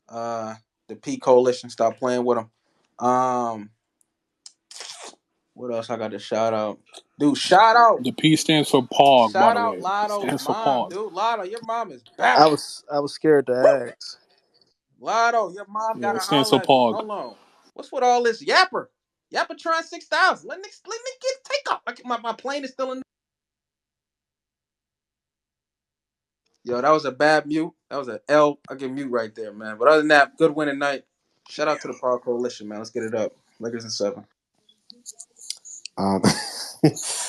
Speaker 8: Uh the P Coalition, stop playing with them. What else I got to shout out? Dude,
Speaker 2: The P stands for Pog, by
Speaker 8: shout
Speaker 2: the
Speaker 8: out
Speaker 2: way. It
Speaker 8: Lotto's
Speaker 2: stands for
Speaker 8: mom,
Speaker 2: Pog.
Speaker 8: dude. Lotto, your mom is
Speaker 5: I
Speaker 8: back.
Speaker 5: was scared to ask.
Speaker 8: Lotto, your mom
Speaker 2: Yeah,
Speaker 8: gotta
Speaker 2: it stands for
Speaker 8: holler at me.
Speaker 2: Pog.
Speaker 8: Hold on. What's with all this yapper? Yapper trying 6,000. Let me get take off. My plane is still in. Yo, that was a bad mute. That was an L. I get mute right there, man. But other than that, good winning night. Shout out to the Power Coalition, man. Let's get it up. Lakers in 7.
Speaker 3: Um,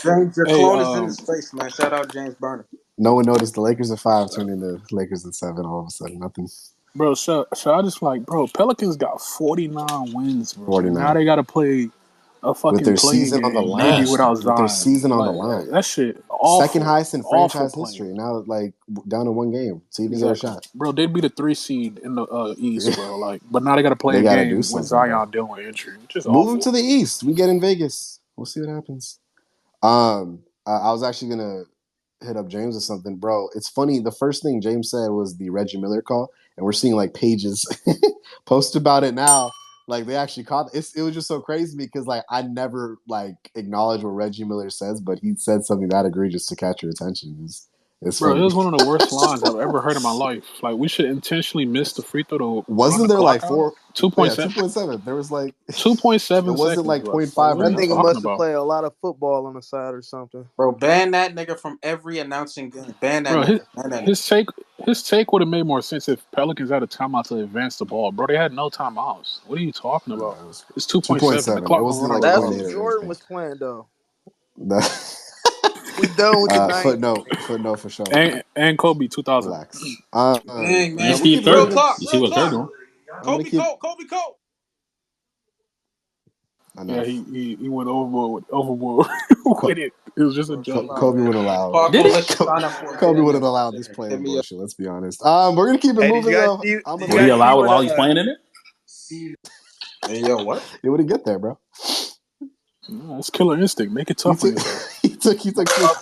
Speaker 8: James, your
Speaker 2: Hey,
Speaker 8: clone is in the space, man. Shout out James Burner.
Speaker 3: no one noticed the Lakers at 5
Speaker 8: So,
Speaker 3: turned into Lakers at 7 all of a sudden. Nothing.
Speaker 2: bro, so I just like, bro, Pelicans got 49 wins, bro. And now
Speaker 3: 49.
Speaker 2: they got to play a
Speaker 3: With
Speaker 2: fucking
Speaker 3: their
Speaker 2: playing
Speaker 3: season on the
Speaker 2: game, maybe
Speaker 3: line.
Speaker 2: without
Speaker 3: With their
Speaker 2: Zion.
Speaker 3: season on the
Speaker 2: Like,
Speaker 3: line.
Speaker 2: that shit
Speaker 3: Second
Speaker 2: awful.
Speaker 3: highest in
Speaker 2: Awful
Speaker 3: franchise
Speaker 2: playing.
Speaker 3: history. Now, like, down to one game to even get a
Speaker 2: Exactly.
Speaker 3: shot.
Speaker 2: Bro, they'd be the 3 seed in the East, bro. Like, but now they got to play
Speaker 3: They
Speaker 2: a
Speaker 3: got to do
Speaker 2: game with
Speaker 3: something, bro.
Speaker 2: Zion dealing with injury, which is
Speaker 3: Move them
Speaker 2: awful.
Speaker 3: to the East. We get in Vegas. We'll see what happens. I was actually gonna hit up James or something, bro. It's funny. The first thing James said was the Reggie Miller call, and we're seeing like pages post about it now. Like they actually caught it. It was just so crazy because like I never like acknowledge what Reggie Miller says, but he said something that egregious to catch your attention. It's
Speaker 2: Bro, it
Speaker 3: funny.
Speaker 2: was one of the worst lines I've ever heard in my life. Like, we should intentionally miss the free throw to run
Speaker 3: Wasn't
Speaker 2: the
Speaker 3: there
Speaker 2: clock
Speaker 3: like
Speaker 2: out.
Speaker 3: four? Yeah,
Speaker 2: 2.7,
Speaker 3: 2.7. There was like it
Speaker 2: 2.7
Speaker 3: wasn't
Speaker 2: seconds
Speaker 3: like
Speaker 2: left.
Speaker 3: point
Speaker 2: Like,
Speaker 3: five
Speaker 2: what are
Speaker 5: That
Speaker 2: you
Speaker 3: or
Speaker 5: nigga
Speaker 3: nothing.
Speaker 2: talking
Speaker 5: must have
Speaker 2: about?
Speaker 5: played a lot of football on the side or something.
Speaker 8: bro, ban that nigga from every announcing game. Ban that
Speaker 2: Bro,
Speaker 8: nigga. Ban that nigga.
Speaker 2: his take would have made more sense if Pelicans had a timeout to advance the ball. Bro, they had no timeouts. What are you talking
Speaker 3: No,
Speaker 2: about?
Speaker 3: it was
Speaker 2: It's
Speaker 3: two
Speaker 2: 2.7. The
Speaker 3: 2.7. It
Speaker 2: clock gonna
Speaker 3: wasn't
Speaker 2: run
Speaker 3: like
Speaker 5: That's
Speaker 3: point
Speaker 5: when
Speaker 3: eight
Speaker 2: regardless.
Speaker 3: or
Speaker 5: Jordan
Speaker 3: anything.
Speaker 5: was playing though.
Speaker 3: The-
Speaker 5: We done with the 90s.
Speaker 3: footnote for sure.
Speaker 2: And Kobe 2000.
Speaker 3: Relax.
Speaker 8: Dang,
Speaker 4: And
Speaker 8: man.
Speaker 3: I'm gonna
Speaker 4: Steve
Speaker 3: keep it
Speaker 8: Real
Speaker 4: Kerr.
Speaker 3: moving.
Speaker 8: talk.
Speaker 4: You see
Speaker 8: Real
Speaker 4: what Kerr
Speaker 8: talk.
Speaker 4: doing?
Speaker 3: I'm gonna
Speaker 8: Kobe
Speaker 3: keep
Speaker 8: Cole. Kobe Cole.
Speaker 2: Yeah,
Speaker 3: enough.
Speaker 2: he went overboard
Speaker 3: Co-
Speaker 2: with it. It was just a joke, bro.
Speaker 3: Kobe would allow.
Speaker 8: Power
Speaker 4: Did he?
Speaker 8: Coalition sign up for it. Get
Speaker 3: Kobe
Speaker 8: in
Speaker 3: would
Speaker 8: there.
Speaker 3: have allowed this
Speaker 8: Hit
Speaker 3: playing
Speaker 8: me up.
Speaker 3: bullshit. Let's be honest. We're gonna keep it
Speaker 5: Hey, did you
Speaker 3: moving
Speaker 5: guys
Speaker 3: though.
Speaker 5: see?
Speaker 3: I'm
Speaker 5: Did
Speaker 3: gonna
Speaker 5: you
Speaker 4: Would he
Speaker 5: guys
Speaker 3: let
Speaker 5: see
Speaker 4: allow it
Speaker 5: what?
Speaker 4: while he's playing in it?
Speaker 8: Hey, yo, what?
Speaker 3: it would get there, bro.
Speaker 2: Yeah, it's killer instinct. Make it
Speaker 3: He
Speaker 2: tough on
Speaker 3: took
Speaker 2: yourself.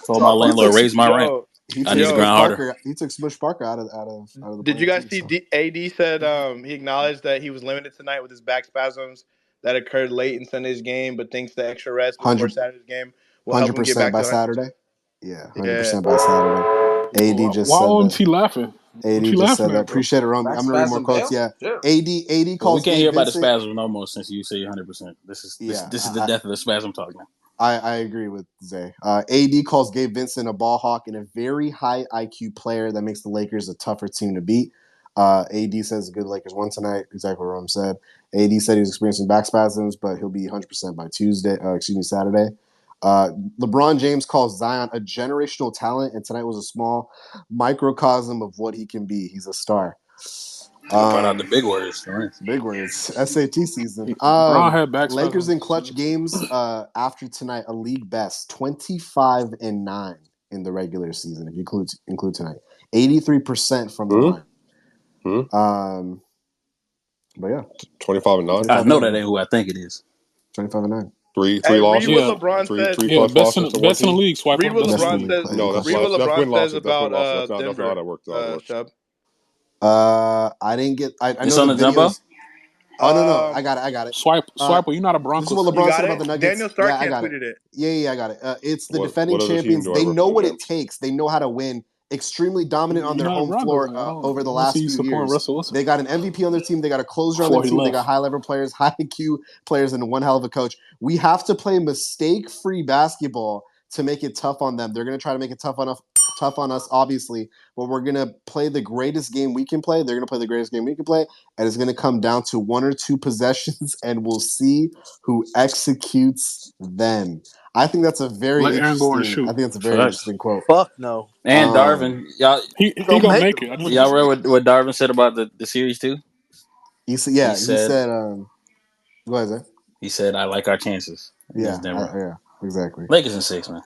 Speaker 4: Told my
Speaker 3: he took
Speaker 4: landlord raise my rent. I need to
Speaker 5: Yo,
Speaker 4: grind harder.
Speaker 3: He took Smush Parker out of the
Speaker 5: did you
Speaker 3: plan
Speaker 5: guys
Speaker 3: too.
Speaker 5: see?
Speaker 3: So
Speaker 5: AD said he acknowledged that he was limited tonight with his back spasms that occurred late in Sunday's game, but thinks the extra rest before
Speaker 3: 100
Speaker 5: Saturday's game will help him get back
Speaker 3: by
Speaker 5: to 100%.
Speaker 3: Saturday. Yeah,
Speaker 5: Yeah.
Speaker 3: 100% by Saturday. AD just
Speaker 2: Why
Speaker 3: said
Speaker 2: wasn't
Speaker 3: that.
Speaker 2: he laughing? What
Speaker 3: AD
Speaker 2: you
Speaker 3: just
Speaker 2: laughing
Speaker 3: said that.
Speaker 2: at, bro?
Speaker 3: Appreciate it, Romy.
Speaker 8: Back
Speaker 3: I'm gonna read more
Speaker 8: spasm
Speaker 3: quotes.
Speaker 8: bail?
Speaker 3: Yeah,
Speaker 8: Sure.
Speaker 3: AD
Speaker 4: Well, we
Speaker 3: calls
Speaker 4: can't
Speaker 3: Gabe
Speaker 4: hear about the
Speaker 3: Vincent.
Speaker 4: spasm no more since you say 100%. This is
Speaker 3: Yeah,
Speaker 4: the death of the spasm talk now.
Speaker 3: I agree with Zay. AD calls Gabe Vincent a ball hawk and a very high IQ player that makes the Lakers a tougher team to beat. AD says the good Lakers won tonight. Exactly what Rom said. AD said he was experiencing back spasms, but he'll be 100% by Saturday. LeBron James calls Zion a generational talent, and tonight was a small microcosm of what he can be. He's a star.
Speaker 4: Brought out the big words. Right?
Speaker 3: Big words. SAT season.
Speaker 2: Brown had back
Speaker 3: Lakers in
Speaker 2: spasms.
Speaker 3: clutch games after tonight, a league best 25-9 in the regular season, if you include tonight. 83% from the line. But yeah.
Speaker 7: 25-9.
Speaker 4: I know that ain't who I think it is.
Speaker 3: 25-9.
Speaker 7: Three
Speaker 5: Hey, read
Speaker 7: losses.
Speaker 5: what
Speaker 2: Yeah.
Speaker 5: LeBron said.
Speaker 7: Three
Speaker 2: Yeah,
Speaker 7: plus
Speaker 2: best
Speaker 7: losses
Speaker 2: in
Speaker 7: to one
Speaker 2: best in the
Speaker 7: team.
Speaker 2: league. Swipe
Speaker 5: Read
Speaker 2: up.
Speaker 5: what
Speaker 2: Best in the
Speaker 5: LeBron
Speaker 2: league.
Speaker 5: says.
Speaker 7: No,
Speaker 2: Clutch.
Speaker 5: Read what
Speaker 7: that's win
Speaker 5: LeBron says
Speaker 7: losses. That's win
Speaker 5: about
Speaker 7: losses. That's
Speaker 5: Denver.
Speaker 7: not how that works.
Speaker 5: Shub.
Speaker 3: I didn't get. I
Speaker 4: It's
Speaker 3: know
Speaker 4: on
Speaker 3: the
Speaker 4: the jumbo.
Speaker 3: videos. Oh no, I got it.
Speaker 2: Swiper. You're not a
Speaker 3: This is
Speaker 2: Broncos
Speaker 3: what
Speaker 2: fan.
Speaker 5: You
Speaker 3: LeBron
Speaker 5: got
Speaker 3: said about the
Speaker 5: it.
Speaker 3: Nuggets.
Speaker 5: Daniel
Speaker 3: Yeah, I
Speaker 5: Starkamp
Speaker 3: got it.
Speaker 5: tweeted it.
Speaker 3: Yeah, I got it. It's the
Speaker 7: What
Speaker 3: defending
Speaker 7: other team
Speaker 3: champions.
Speaker 7: do I
Speaker 3: They know what
Speaker 7: represent?
Speaker 3: it takes. They know how to win. Extremely dominant on
Speaker 2: You're
Speaker 3: their
Speaker 2: not a
Speaker 3: home
Speaker 2: Broncos
Speaker 3: floor
Speaker 2: fan. I don't.
Speaker 3: over the
Speaker 2: Unless
Speaker 3: last
Speaker 2: he's
Speaker 3: few
Speaker 2: supporting
Speaker 3: years.
Speaker 2: Russell Wilson
Speaker 3: They got an MVP on their team. They got a closer on their
Speaker 2: before he
Speaker 3: team. They got
Speaker 2: left.
Speaker 3: high level players, high IQ players, and one hell of a coach. We have to play mistake free basketball to make it tough on them. They're going to try to make it tough on us, obviously, but we're going to play the greatest game we can play. They're going to play the greatest game we can play, and it's going to come down to one or two possessions, and we'll see who executes then. I think that's a very
Speaker 2: Let Aaron go and
Speaker 3: interesting. I
Speaker 2: shoot.
Speaker 3: think that's a very
Speaker 4: Facts.
Speaker 3: interesting quote.
Speaker 1: Fuck no.
Speaker 4: And Darvin, y'all
Speaker 1: He
Speaker 2: He
Speaker 1: gonna
Speaker 2: gonna
Speaker 1: make
Speaker 2: make
Speaker 1: him.
Speaker 2: it. I know
Speaker 4: y'all
Speaker 2: he's.
Speaker 4: read what Darvin said about the series too?
Speaker 3: He said,
Speaker 4: He
Speaker 3: yeah, he
Speaker 4: said
Speaker 3: said, go ahead, Zay.
Speaker 4: he said I like our chances against Denver.
Speaker 3: Yeah, exactly.
Speaker 4: Lakers in 6, man.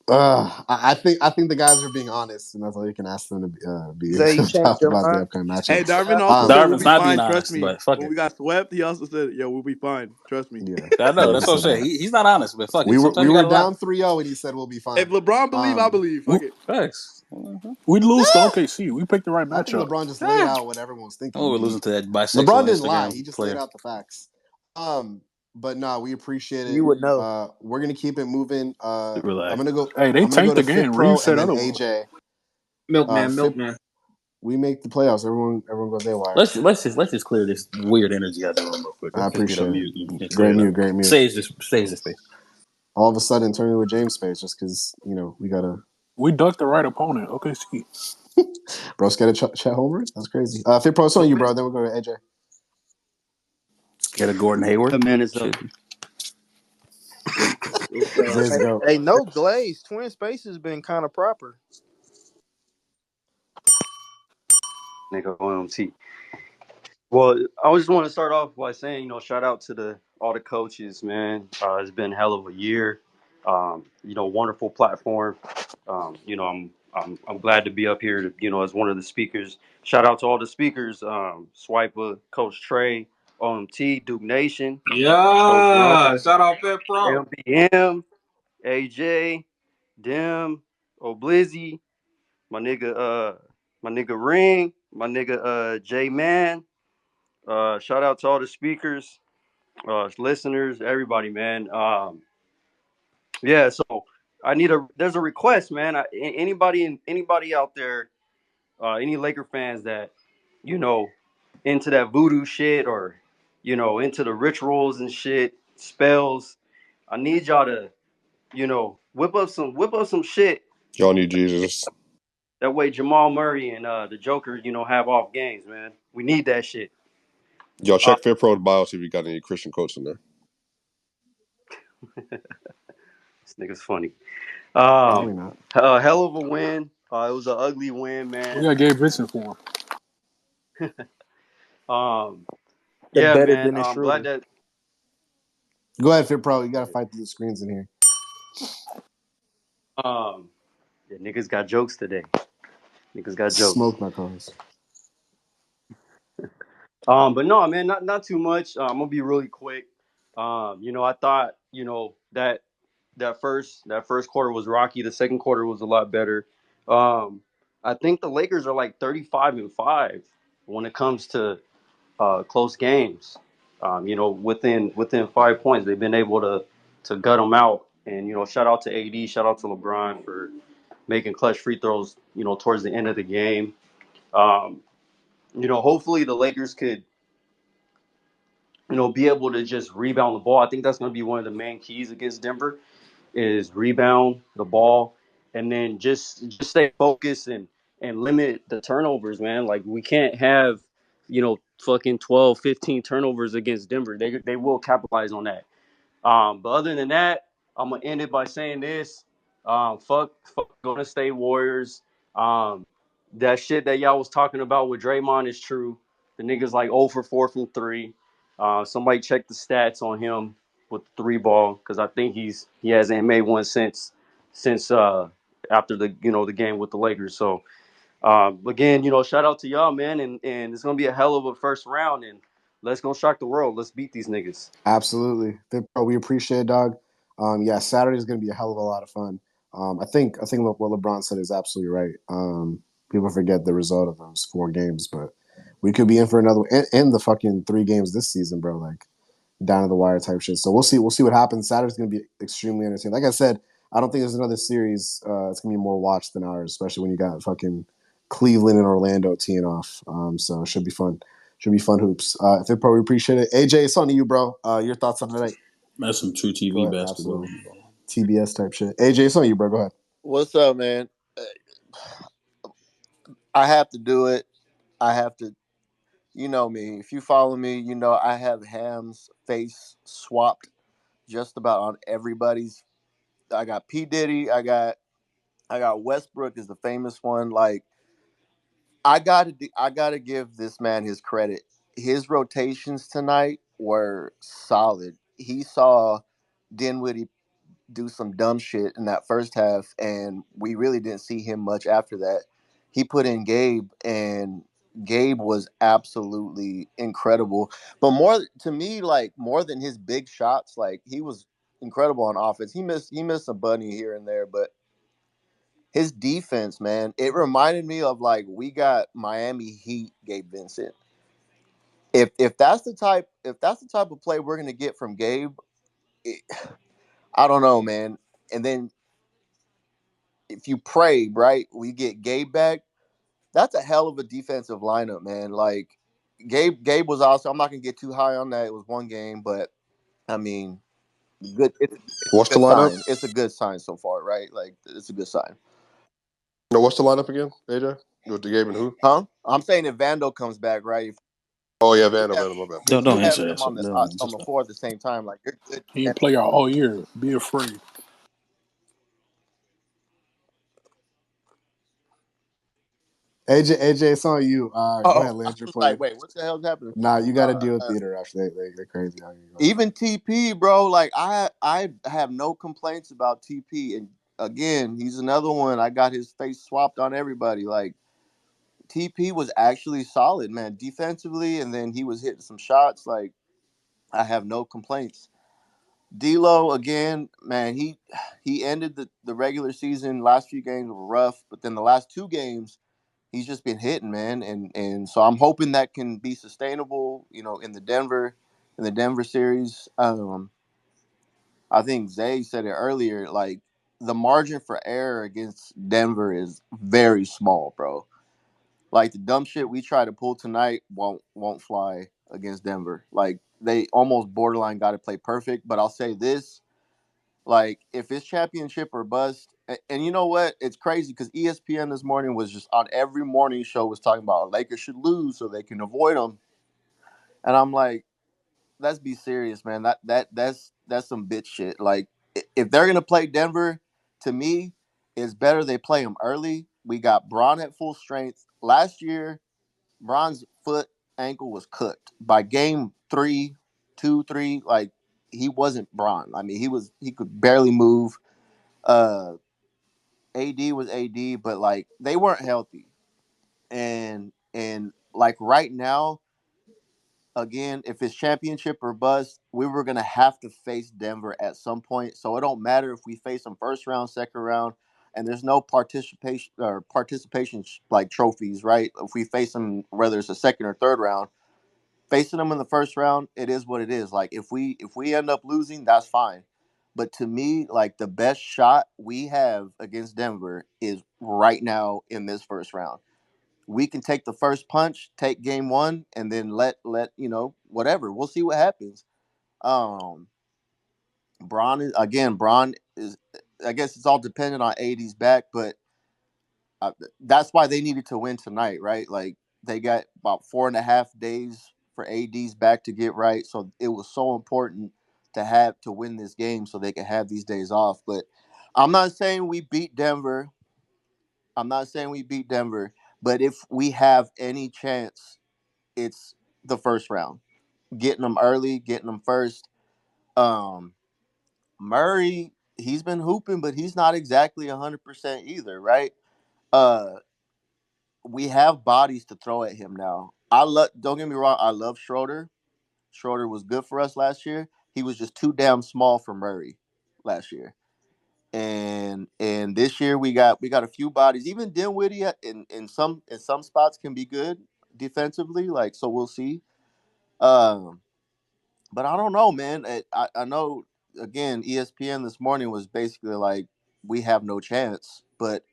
Speaker 3: I think the guys are being honest, and that's all you can ask them to be
Speaker 1: Say you changed your
Speaker 3: about the
Speaker 1: mind.
Speaker 3: upcoming
Speaker 5: Hey,
Speaker 3: matchup.
Speaker 5: Darvin also said we'll
Speaker 4: Darvin's
Speaker 5: be
Speaker 4: not being
Speaker 5: fine. Trust
Speaker 4: honest,
Speaker 5: me.
Speaker 4: but fuck
Speaker 5: When
Speaker 4: it.
Speaker 5: we got swept, he also said, "Yo, we'll be fine. Trust me."
Speaker 3: Yeah,
Speaker 4: I know.
Speaker 3: he
Speaker 4: That's what I'm
Speaker 3: said
Speaker 4: saying.
Speaker 3: that.
Speaker 4: He's not honest, but fuck it.
Speaker 3: We
Speaker 4: Sometimes you
Speaker 3: were
Speaker 4: gotta lie.
Speaker 3: down 3-0, and he said we'll be
Speaker 5: If
Speaker 3: fine.
Speaker 5: LeBron believe, I believe. Fuck it.
Speaker 4: Facts.
Speaker 2: We lose to OKC. We picked the right
Speaker 3: I think
Speaker 2: matchup.
Speaker 3: LeBron just laid out what everyone was thinking.
Speaker 4: Oh, we're losing to that
Speaker 3: LeBron
Speaker 4: bisexual
Speaker 3: didn't lie;
Speaker 4: Instagram
Speaker 3: he just laid
Speaker 4: player.
Speaker 3: out the facts. But no, we appreciate it.
Speaker 1: You would know.
Speaker 3: We're gonna keep it moving. I'm
Speaker 4: Relax.
Speaker 3: gonna go.
Speaker 2: Hey, they
Speaker 3: I'm gonna go
Speaker 2: tanked
Speaker 3: to
Speaker 2: the
Speaker 3: Fit
Speaker 2: game. Reed
Speaker 3: Pro and
Speaker 2: said
Speaker 3: then
Speaker 2: otherwise.
Speaker 3: AJ.
Speaker 8: Milkman,
Speaker 3: Fit,
Speaker 8: milkman.
Speaker 3: we make the playoffs. Everyone goes AWire.
Speaker 4: Let's just clear this weird energy out the room real quick.
Speaker 3: I
Speaker 4: Let's just get a
Speaker 3: appreciate
Speaker 4: mute and
Speaker 3: it.
Speaker 4: clear it up.
Speaker 3: Great mute.
Speaker 4: Saves the space.
Speaker 3: All of a sudden, turn into a James space just because we gotta.
Speaker 2: We ducked the right opponent. OKC.
Speaker 3: Bro's got a Chet Homer. That's crazy. Fit Pro, it's on you, bro. Then we'll go to AJ.
Speaker 4: Get a Gordon Hayward.
Speaker 6: The man is up.
Speaker 4: Shit.
Speaker 3: Zay's go.
Speaker 1: Hey, no glaze. Twin Space has been kind of proper.
Speaker 6: Nigga OMT. Well, I just want to start off by saying, shout out to all the coaches, man. It's been a hell of a year. Wonderful platform. I'm glad to be up here, as one of the speakers. Shout out to all the speakers. Swiper, Coach Trey, OMT, Duke Nation, Coach Rome,
Speaker 8: Yeah. Shout out Fed Pro.
Speaker 6: MBM, AJ, Dim, Oblizzy, my nigga Ring, my nigga J Man. Shout out to all the speakers, listeners, everybody, man. Yeah, so there's a request, man. Anybody out there, any Laker fans that you know into that voodoo shit or into the rituals and shit, spells. I need y'all to whip up some shit.
Speaker 7: Y'all need Jesus.
Speaker 6: That way Jamal Murray and the Joker, have off games, man. We need that shit.
Speaker 7: Y'all
Speaker 6: Uh,
Speaker 7: check Fair Pro bio, see if you got any Christian quotes in there.
Speaker 6: this nigga's funny.
Speaker 3: Probably not.
Speaker 6: A hell of a win. It was an ugly win,
Speaker 2: We
Speaker 6: man.
Speaker 2: got Gabe Vincent for him.
Speaker 6: Um,
Speaker 1: The
Speaker 6: yeah,
Speaker 1: better
Speaker 6: man.
Speaker 1: Dennis
Speaker 6: I'm glad
Speaker 1: Schroeder.
Speaker 6: that.
Speaker 3: Go ahead, Fit Pro. You gotta fight through the screens in here.
Speaker 6: Yeah, niggas got jokes today. Niggas got jokes.
Speaker 3: Smoke my cars.
Speaker 6: But no, man, not too much. I'm gonna be really quick. I thought, that first quarter was rocky. The second quarter was a lot better. I think the Lakers are like 35-5 when it comes to close games. Within 5 points, they've been able to gut them out. And shout out to AD, shout out to LeBron for making clutch free throws. Towards the end of the game. Hopefully the Lakers could be able to just rebound the ball. I think that's going to be one of the main keys against Denver is rebound the ball, and then just stay focused and limit the turnovers, man. Like we can't have fucking 12, 15 turnovers against Denver. They will capitalize on that. But other than that, I'm gonna end it by saying this: fuck Golden State Warriors. Um, that shit that y'all was talking about with Draymond is true. The nigga's like 0 for 4 from three. Somebody check the stats on him with the three ball because I think he hasn't made one since after the game with the Lakers. So again, shout out to y'all, man, and it's gonna be a hell of a first round, and let's go shock the world. Let's beat these niggas.
Speaker 3: Absolutely, bro. We appreciate it, dog. Yeah, Saturday is going to be a hell of a lot of fun. I think what LeBron said is absolutely right. People forget the result of those 4 games, but we could be in for another in the fucking 3 games this season, bro. Like down to the wire type shit. So we'll see. We'll see what happens. Saturday's going to be extremely entertaining. Like I said, I don't think there's another series. It's going to be more watched than ours, especially when you got fucking Cleveland and Orlando teeing off. So it should be fun. Should be fun hoops. If they probably appreciate it. AJ, it's on to you, bro. Your thoughts on tonight?
Speaker 4: That's some true
Speaker 3: Go
Speaker 4: TV
Speaker 3: ahead.
Speaker 4: basketball.
Speaker 3: Absolutely. TBS type shit. AJ, it's on you, bro. Go ahead.
Speaker 1: What's up, man? I have to do it. I have to. You know me. If you follow me, you know I have Ham's face swapped just about on everybody's. I got P Diddy. I got Westbrook is the famous one. Like I gotta give this man his credit. His rotations tonight were solid. He saw Dinwiddie do some dumb shit in that first half, and we really didn't see him much after that. He put in Gabe, and Gabe was absolutely incredible. But more to me, like more than his big shots, like he was incredible on offense. He missed a bunny here and there, but his defense, man, it reminded me of like we got Miami Heat Gabe Vincent. If that's the type of play we're gonna get from Gabe, it, I don't know, man. And then if you pray, right, we get Gabe back. That's a hell of a defensive lineup, man. Like Gabe was also. I'm not gonna get too high on that. It was one game, but I mean, good. It's a
Speaker 9: What's the
Speaker 1: good
Speaker 9: lineup?
Speaker 1: sign. It's a good sign so far, right? Like it's a good sign.
Speaker 9: No, what's the lineup again, AJ? With the Gabe and who?
Speaker 1: Huh? I'm saying if Vando comes back, right?
Speaker 9: Oh yeah,
Speaker 1: You
Speaker 9: Vandal,
Speaker 1: have
Speaker 9: Vandal, my bad.
Speaker 1: with you
Speaker 4: Don't answer
Speaker 1: having
Speaker 4: that.
Speaker 1: them on the
Speaker 4: Don't answer
Speaker 1: on the
Speaker 4: that.
Speaker 1: floor at the same time, like you're good
Speaker 2: He ain't play
Speaker 1: defensively.
Speaker 2: all year. Be afraid.
Speaker 3: AJ, it's on you. Go
Speaker 1: Oh,
Speaker 3: ahead,
Speaker 1: I
Speaker 3: land your
Speaker 1: was like,
Speaker 3: plane.
Speaker 1: wait, what the hell's happening?
Speaker 3: Nah, you got to deal with theater after they're crazy. Go ahead.
Speaker 1: Even TP, bro. Like I have no complaints about TP, and again, he's another one. I got his face swapped on everybody. Like TP was actually solid, man, defensively, and then he was hitting some shots. Like I have no complaints. D'Lo again, man. He ended the regular season. Last few games were rough, but then the last 2 games, he's just been hitting, man. And so I'm hoping that can be sustainable. In the Denver series. I think Zay said it earlier. Like the margin for error against Denver is very small, bro. Like the dumb shit we try to pull tonight won't fly against Denver. Like they almost borderline got to play perfect. But I'll say this: like if it's championship or bust, and you know what? It's crazy because ESPN this morning was just on every morning show was talking about Lakers should lose so they can avoid them, and I'm like, let's be serious, man. That's some bitch shit. Like if they're gonna play Denver, to me, it's better they play them early. We got Braun at full strength. Last year, Braun's foot ankle was cooked by game 3, 2, 3. Like he wasn't Braun. I mean, he could barely move. Uh, AD was AD, but like they weren't healthy. And like right now, again, if it's championship or bust, we were gonna have to face Denver at some point. So it don't matter if we face them first round, second round, and there's no participation like trophies, right? If we face them, whether it's a second or third round, facing them in the first round, it is what it is. Like if we end up losing, that's fine. But to me, like the best shot we have against Denver is right now in this first round. we can take the first punch, take game one, and then let whatever. We'll see what happens. Um, Braun is. I guess it's all dependent on AD's back, but that's why they needed to win tonight, right? Like they got about 4.5 days for AD's back to get right, so it was so important to win this game so they could have these days off. But I'm not saying we beat Denver. I'm not saying we beat Denver, but if we have any chance, it's the first round, getting them early, getting them first. Um, Murray, he's been hooping, but he's not exactly 100% either, right? Uh, we have bodies to throw at him now. Don't get me wrong, I love Schroeder. Schroeder was good for us last year. He was just too damn small for Murray last year. And this year we got a few bodies. Even Dinwiddie in some spots can be good defensively. Like so, we'll see. Um, but I don't know, man. I know again, ESPN this morning was basically like we have no chance, but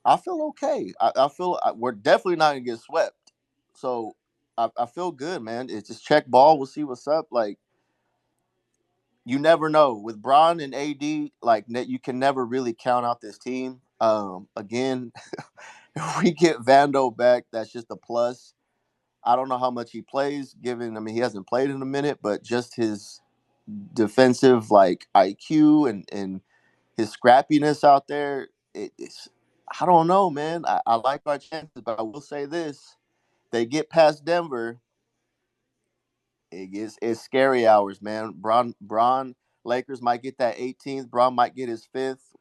Speaker 1: I feel okay. I feel we're definitely not gonna get swept. So I feel good, man. It's just check ball. We'll see what's up. Like you never know with Braun and AD. Like you can never really count out this team. Again, if we get Vando back, that's just a plus. I don't know how much he plays. Given, I mean, he hasn't played in a minute, but just his defensive like IQ and his scrappiness out there, it's I don't know, man. I like our chances, but I will say this: they get past Denver, it's scary hours, man. Braun Lakers might get that 18th. Braun might get his fifth.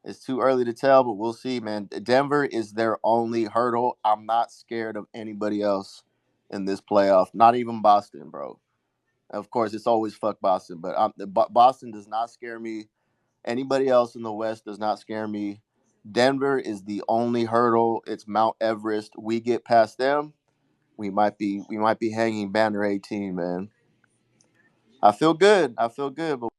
Speaker 1: It's too early to tell, but we'll see, man. Denver is their only hurdle. I'm not scared of anybody else in this playoff. Not even Boston, bro. Of course, it's always fuck Boston, but Boston does not scare me. Anybody else in the West does not scare me. Denver is the only hurdle. It's Mount Everest. We get past them, we might be hanging banner 18, man. I feel good. But